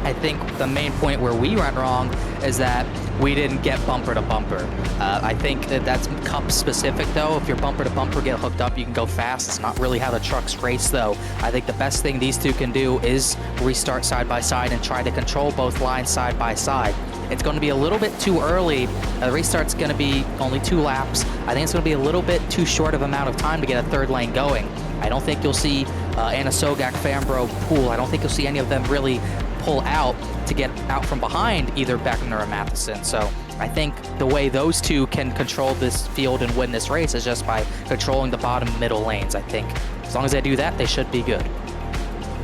I think the main point where we went wrong is that we didn't get bumper to bumper. I think that's Cup specific though. If you're bumper to bumper, get hooked up, you can go fast. It's not really how the trucks race though. I think the best thing these two can do is restart side by side and try to control both lines side by side. It's going to be a little bit too early. The restart's going to be only 2 laps. I think it's going to be a little bit too short of amount of time to get a third lane going. I don't think you'll see Anna Sogak, Fambro, Poole. I don't think you'll see any of them really pull out to get out from behind either Beckner or Matheson. So I think the way those two can control this field and win this race is just by controlling the bottom middle lanes. I think as long as they do that, they should be good.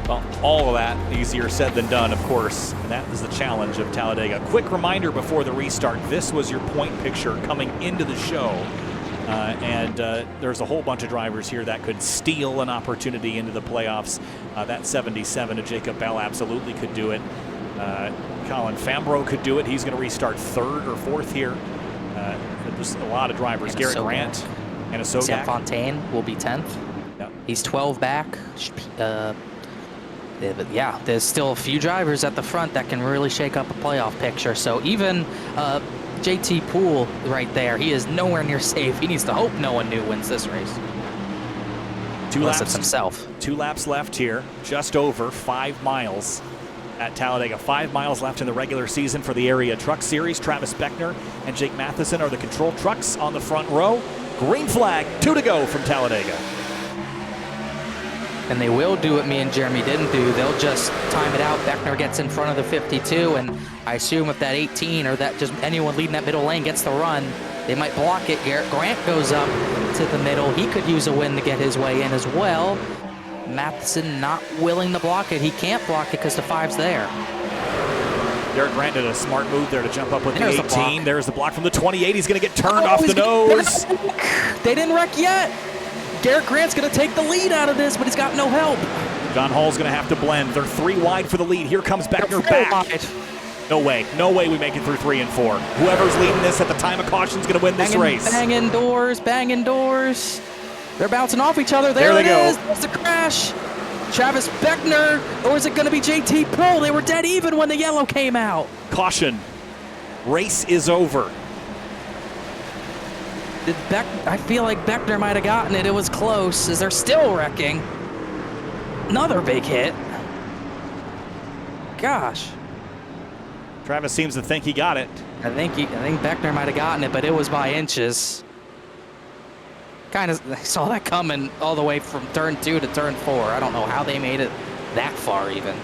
Well, all of that easier said than done, of course, and that is the challenge of Talladega. Quick reminder before the restart, this was your point picture coming into the show. There's a whole bunch of drivers here that could steal an opportunity into the playoffs. That 77 of Jacob Bell absolutely could do it. Colin Fambro could do it. He's going to restart 3rd or 4th here. There's a lot of drivers. Anna Garrett Sogak. Grant, Anna Sogak. Sam Fontaine will be 10th. Yep. He's 12 back. But yeah, there's still a few drivers at the front that can really shake up a playoff picture. So even JT Poole right there, he is nowhere near safe. He needs to hope no one new wins this race. 2 Unless laps it's himself. 2 laps left here, just over 5 miles at Talladega. 5 miles left in the regular season for the Area Truck Series. Travis Beckner and Jake Matheson are the control trucks on the front row. Green flag, 2 to go from Talladega. And they will do what me and Jeremy didn't do. They'll just time it out. Beckner gets in front of the 52, and I assume if that 18 or that just anyone leading that middle lane gets the run, they might block it. Garrett Grant goes up to the middle. He could use a win to get his way in as well. Matheson not willing to block it. He can't block it because the 5's there. Garrett Grant did a smart move there to jump up with the 18. There's the block from the 28. He's going to get turned off the nose. They didn't wreck yet. Garrett Grant's going to take the lead out of this, but he's got no help. John Hall's going to have to blend. They're 3 wide for the lead. Here comes Beckner back. Wide. No way. No way we make it through 3 and 4. Whoever's leading this at the time of caution is going to win this race. Banging doors, banging doors. They're bouncing off each other. There they it go. is. There's the crash. Travis Beckner, or is it going to be JT Poole? They were dead even when the yellow came out. Caution. Race is over. I feel like Beckner might have gotten it. It was close as they're still wrecking. Another big hit. Gosh. Travis seems to think he got it. I think Beckner might have gotten it, but it was by inches. kind of saw that coming all the way from turn 2 to turn 4. I don't know how they made it that far even.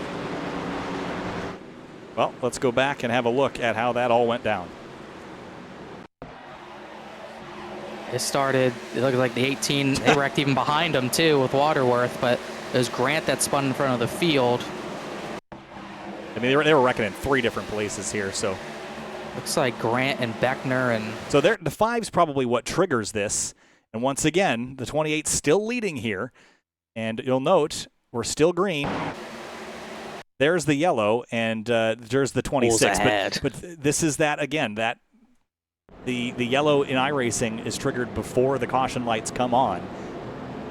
Well, let's go back and have a look at how that all went down. It started, it looked like the 18, they wrecked even behind them too with Waterworth, but it was Grant that spun in front of the field. I mean, they were wrecking in 3 different places here, so. Looks like Grant and Beckner and... So the 5's probably what triggers this. And once again, the 28's still leading here. And you'll note, we're still green. There's the yellow, and there's the 26. But this is that, again, that the yellow in iRacing is triggered before the caution lights come on,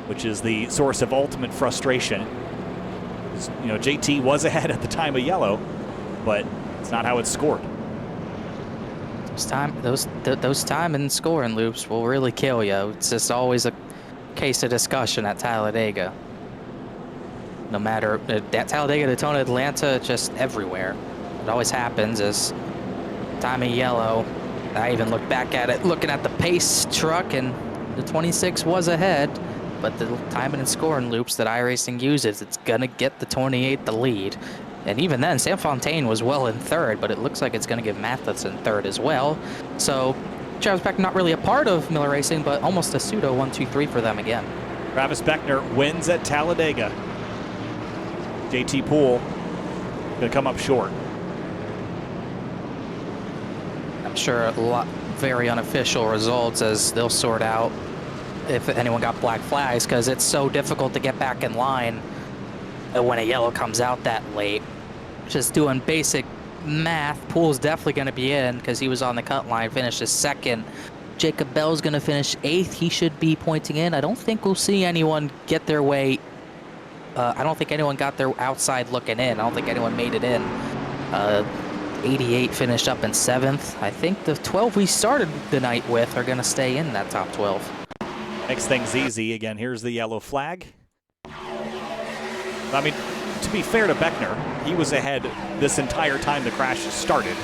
which is the source of ultimate frustration. You know, JT was ahead at the time of yellow, but it's not how it's scored. Those time and scoring loops will really kill you. It's just always a case of discussion at Talladega. No matter at Talladega, Daytona, Atlanta, just everywhere. It always happens is time of yellow. I even looked back at it, looking at the pace truck, and the 26 was ahead. But the timing and scoring loops that iRacing uses, it's gonna get the 28 the lead. And even then, Sam Fontaine was well in third, but it looks like it's gonna give Matheson third as well. So Travis Beckner not really a part of Miller Racing, but almost a pseudo 1-2-3 for them again. Travis Beckner wins at Talladega. JT Poole gonna come up short. I'm sure a lot very unofficial results as they'll sort out if anyone got black flags, because it's so difficult to get back in line when a yellow comes out that late. Just doing basic math, Poole's definitely going to be in because he was on the cut line, finished as second. Jacob Bell's going to finish 8th. He should be pointing in. I don't think we'll see anyone get their way. I don't think anyone got their outside looking in. I don't think anyone made it in. 88 finished up in 7th. I think the 12 we started the night with are going to stay in that top 12. Makes things easy. Again, here's the yellow flag. I mean, to be fair to Beckner, he was ahead this entire time the crash started.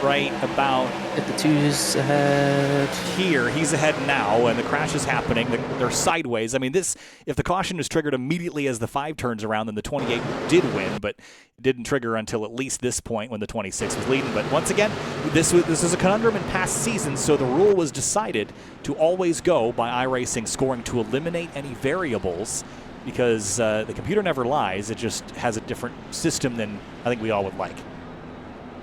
Right about... If the 2's ahead... Here, he's ahead now, and the crash is happening. They're sideways. I mean, this, if the caution was triggered immediately as the 5 turns around, then the 28 did win, but it didn't trigger until at least this point when the 26 was leading. But once again, this is a conundrum in past seasons, so the rule was decided to always go by iRacing scoring to eliminate any variables, because the computer never lies. It just has a different system than I think we all would like.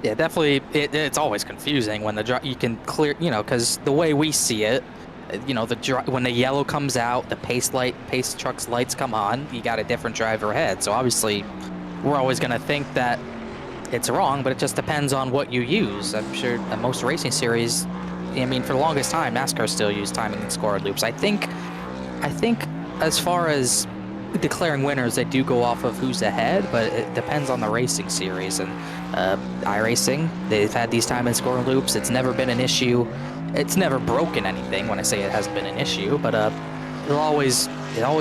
Yeah, definitely. It's always confusing when you can clear, you know, because the way we see it, you know, when the yellow comes out, the pace truck's lights come on, you got a different driver ahead. So obviously, we're always going to think that it's wrong, but it just depends on what you use. I'm sure at most racing series, I mean, for the longest time, NASCAR still used timing and scored loops. I think as far as declaring winners, they do go off of who's ahead, but it depends on the racing series. And iRacing, they've had these time and scoring loops. It's never been an issue. It's never broken anything when I say it hasn't been an issue, but it's always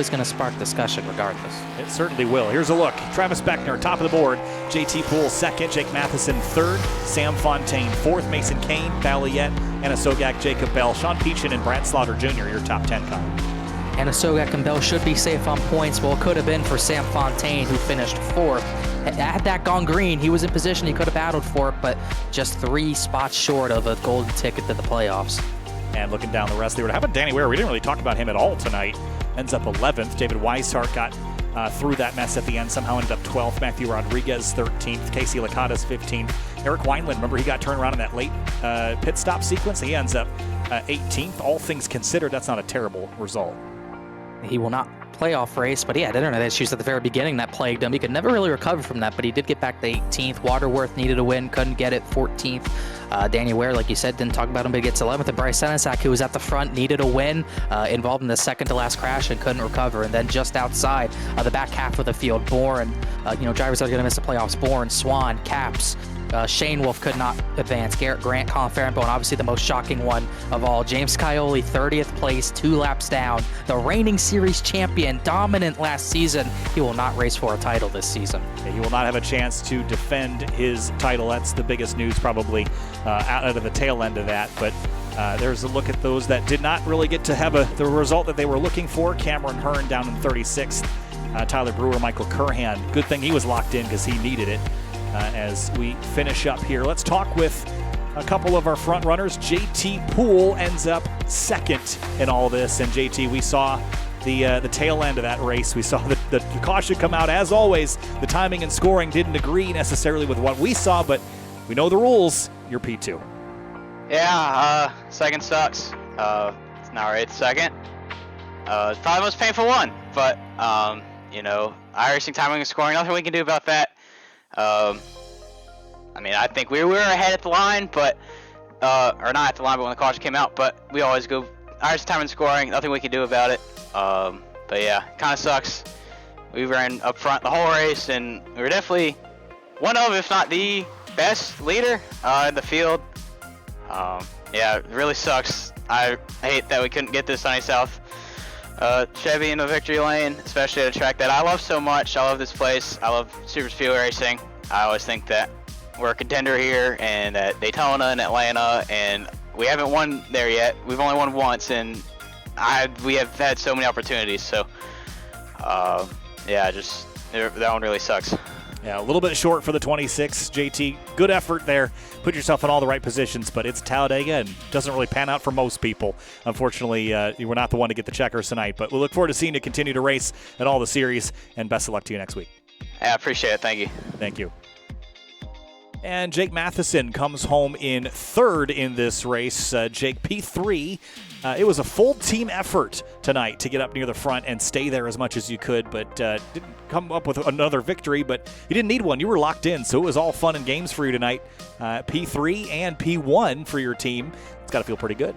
going to spark discussion regardless. It certainly will. Here's a look. Travis Beckner, top of the board. JT Poole, second. Jake Matheson, third. Sam Fontaine, fourth. Mason Kane, Balliet, Anna Sogak, Jacob Bell, Sean Peachin, and Brant Slaughter Jr., your top 10, Kyle. Anna Sogak and Bell should be safe on points. Well, it could have been for Sam Fontaine, who finished 4th. Had that gone green, he was in position. He could have battled for it, but just 3 spots short of a golden ticket to the playoffs. And looking down the rest of the order, how about Danny Ware? We didn't really talk about him at all tonight. Ends up 11th. David Weishart got through that mess at the end, somehow ended up 12th. Matthew Rodriguez, 13th. Casey Licata's 15th. Eric Wineland, remember he got turned around in that late pit stop sequence? He ends up 18th. All things considered, that's not a terrible result. He will not playoff race, but he had internet issues at the very beginning that plagued him. He could never really recover from that, but he did get back to 18th. Waterworth needed a win, couldn't get it, 14th. Danny Ware, like you said, didn't talk about him, but he gets 11th. And Bryce Senesac, who was at the front, needed a win, involved in the second to last crash and couldn't recover. And then just outside the back half of the field, Bourne, drivers that are going to miss the playoffs, Bourne, Swan, Caps, Shane Wolf could not advance. Garrett Grant, Colin Farrenborough, and obviously the most shocking one of all, James Scioli, 30th place, 2 laps down. The reigning series champion, dominant last season. He will not race for a title this season. Yeah, he will not have a chance to defend his title. That's the biggest news probably out of the tail end of that. But There's a look at those that did not really get to have the result that they were looking for. Cameron Hearn down in 36th. Tyler Brewer, Michael Curhan. Good thing he was locked in because he needed it. As we finish up here, let's talk with a couple of our front runners. JT Poole ends up second in all this. And JT, we saw the tail end of that race. We saw the caution come out. As always, the timing and scoring didn't agree necessarily with what we saw, but we know the rules. You're P2. Yeah, second sucks. It's not right second. It's probably the most painful one, but iRacing timing and scoring, nothing we can do about that. I think we were ahead at the line, but or not at the line, but when the caution came out. But we always go iRacing timing and scoring, nothing we can do about it. But yeah, kind of sucks. We ran up front the whole race, and we were definitely one of, if not the best leader in the field. Yeah, it really sucks. I hate that we couldn't get this Sunny South Chevy in the victory lane, especially at a track that I love so much. I love this place. I love super speed racing. I always think that we're a contender here, and at Daytona and Atlanta, and we haven't won there yet. We've only won once, and we have had so many opportunities. So, yeah, that one really sucks. Yeah, a little bit short for the 26. JT, good effort there. Put yourself in all the right positions, but it's Talladega and doesn't really pan out for most people. Unfortunately, you were not the one to get the checkers tonight, but we look forward to seeing you continue to race at all the series, and best of luck to you next week. Yeah, I appreciate it. Thank you. Thank you. And Jake Matheson comes home in third in this race. Jake, P3. It was a full team effort tonight to get up near the front and stay there as much as you could, but didn't come up with another victory, but you didn't need one. You were locked in, so it was all fun and games for you tonight. P3 and P1 for your team. It's got to feel pretty good.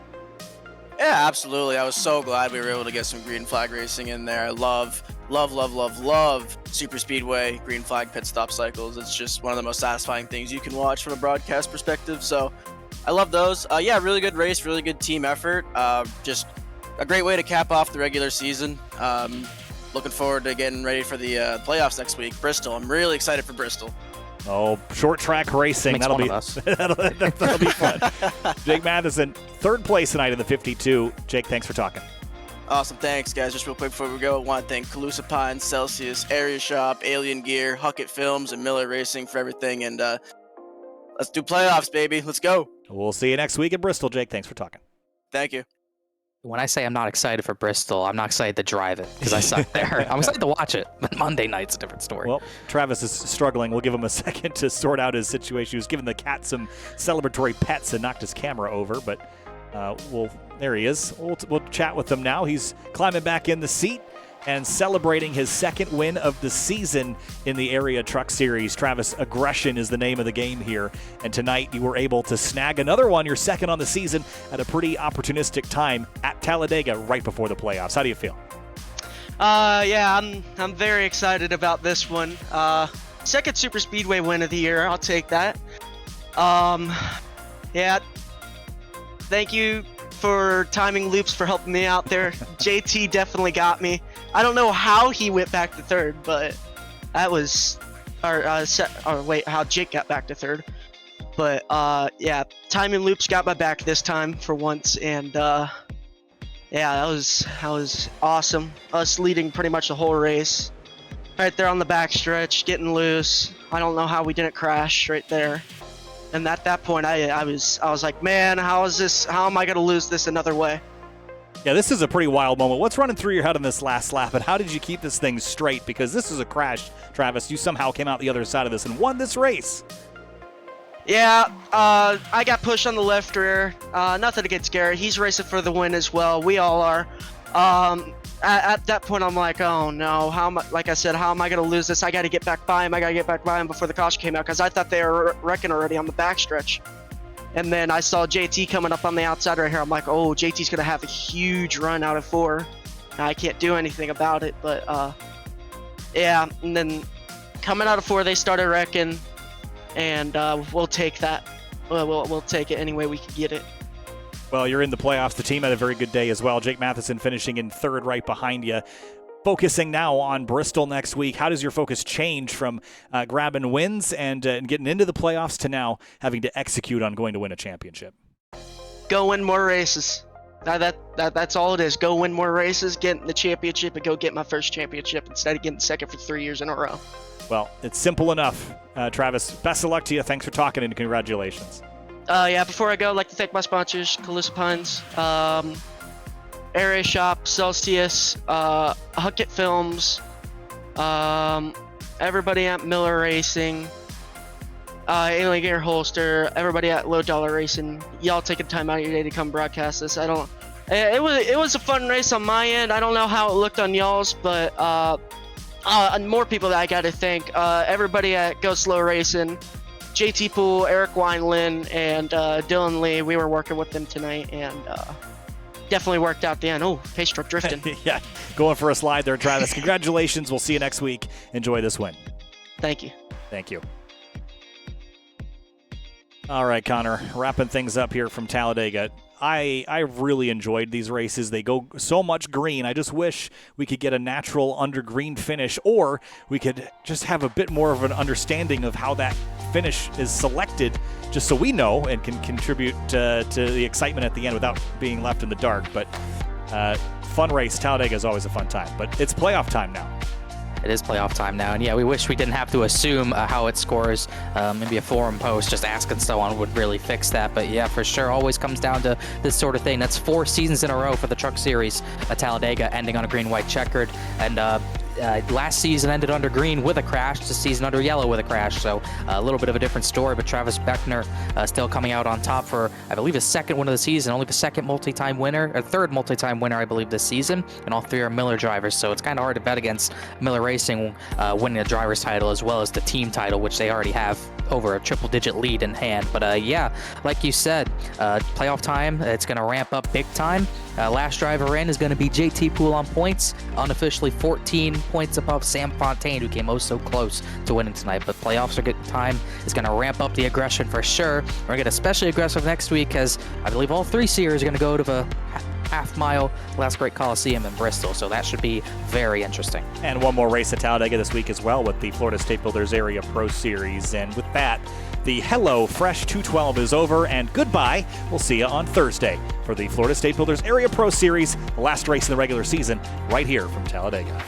Yeah, absolutely. I was so glad we were able to get some green flag racing in there. I love super speedway green flag pit stop cycles. It's just one of the most satisfying things you can watch from a broadcast perspective. So I love those. Yeah, really good race, really good team effort. Just a great way to cap off the regular season. Looking forward to getting ready for the playoffs next week. Bristol. I'm really excited for Bristol. Oh, short track racing. That'll be fun. Jake Matheson, third place tonight in the 52. Jake, thanks for talking. Awesome. Thanks, guys. Just real quick before we go, I want to thank Calusa Pine, Celsius, Area Shop, Alien Gear, Huckett Films, and Miller Racing for everything. And let's do playoffs, baby. Let's go. We'll see you next week at Bristol, Jake. Thanks for talking. Thank you. When I say I'm not excited for Bristol, I'm not excited to drive it because I suck there. I'm excited to watch it, but Monday night's a different story. Well, Travis is struggling. We'll give him a second to sort out his situation. He was giving the cat some celebratory pets and knocked his camera over, but there he is. We'll chat with him now. He's climbing back in the seat and celebrating his second win of the season in the Area Truck Series. Travis, aggression is the name of the game here, and tonight you were able to snag another one, your second on the season, at a pretty opportunistic time at Talladega right before the playoffs. How do you feel? Yeah, I'm very excited about this one. Second super speedway win of the year. I'll take that. Yeah. Thank you for timing loops for helping me out there. JT definitely got me. I don't know how he went back to third, but that was how Jake got back to third. But yeah, timing loops got my back this time for once, and yeah, that was awesome. Us leading pretty much the whole race, right there on the backstretch, getting loose. I don't know how we didn't crash right there. And at that point, I was like, man, how am I gonna lose this another way? Yeah, this is a pretty wild moment. What's running through your head in this last lap, and how did you keep this thing straight? Because this is a crash, Travis. You somehow came out the other side of this and won this race. Yeah, I got pushed on the left rear. Nothing against Garrett. He's racing for the win as well. We all are. At that point, I'm like, oh no, like I said, how am I going to lose this? I got to get back by him. Before the caution came out, because I thought they were wrecking already on the backstretch. And then I saw JT coming up on the outside right here. I'm like, oh, JT's going to have a huge run out of 4. Now, I can't do anything about it, but yeah. And then coming out of 4, they started wrecking, and we'll take that. We'll take it any way we can get it. Well, you're in the playoffs. The team had a very good day as well. Jake Matheson finishing in third right behind you. Focusing now on Bristol next week, how does your focus change from grabbing wins and getting into the playoffs to now having to execute on going to win a championship? go win more races. That's all it is. Go win more races, get the championship, and go get my first championship instead of getting second for 3 years in a row. Well, it's simple enough. Travis, best of luck to you. Thanks for talking, and congratulations. Yeah, before I go, I'd like to thank my sponsors, Calusa Puns, Area Shop, Celsius, Huckett Films, everybody at Miller Racing, Alien Gear Holster, everybody at Low Dollar Racing. Y'all taking time out of your day to come broadcast this. It was a fun race on my end. I don't know how it looked on y'all's, but more people that I got to thank. Everybody at Go Slow Racing, JT Poole, Eric Wineland, and Dylan Lee. We were working with them tonight, and definitely worked out the end. Oh, pace truck drifting. Yeah, going for a slide there, Travis. Congratulations. We'll see you next week. Enjoy this win. Thank you. Thank you. All right, Connor, wrapping things up here from Talladega. I really enjoyed these races. They go so much green. I just wish we could get a natural under green finish, or we could just have a bit more of an understanding of how that finish is selected, just so we know and can contribute to the excitement at the end without being left in the dark. But fun race. Talladega is always a fun time, but it's playoff time now. It is playoff time now, and yeah, we wish we didn't have to assume how it scores. Maybe a forum post just asking so on would really fix that, but yeah, for sure, always comes down to this sort of thing. That's 4 seasons in a row for the Truck Series at Talladega, ending on a green-white checkered, and last season ended under green with a crash, this season under yellow with a crash, so a little bit of a different story, but Travis Beckner still coming out on top for, I believe, his second win of the season, only the second multi-time winner, or third multi-time winner, I believe, this season, and all 3 are Miller drivers, so it's kind of hard to bet against Miller Racing winning a driver's title as well as the team title, which they already have over a triple-digit lead in hand. But yeah, like you said, playoff time, it's going to ramp up big time. Last driver in is going to be JT Poole on points, unofficially 14 points above Sam Fontaine, who came oh so close to winning tonight. But playoffs are getting time. It's going to ramp up the aggression for sure. We're going to get especially aggressive next week, as I believe all 3 series are going to go to the half-mile Last Great Coliseum in Bristol, so that should be very interesting. And one more race at Talladega this week as well with the Florida State Builders Area Pro Series. And with that, the Hello Fresh 212 is over, and goodbye. We'll see you on Thursday for the Florida State Builders Area Pro Series, the last race in the regular season, right here from Talladega.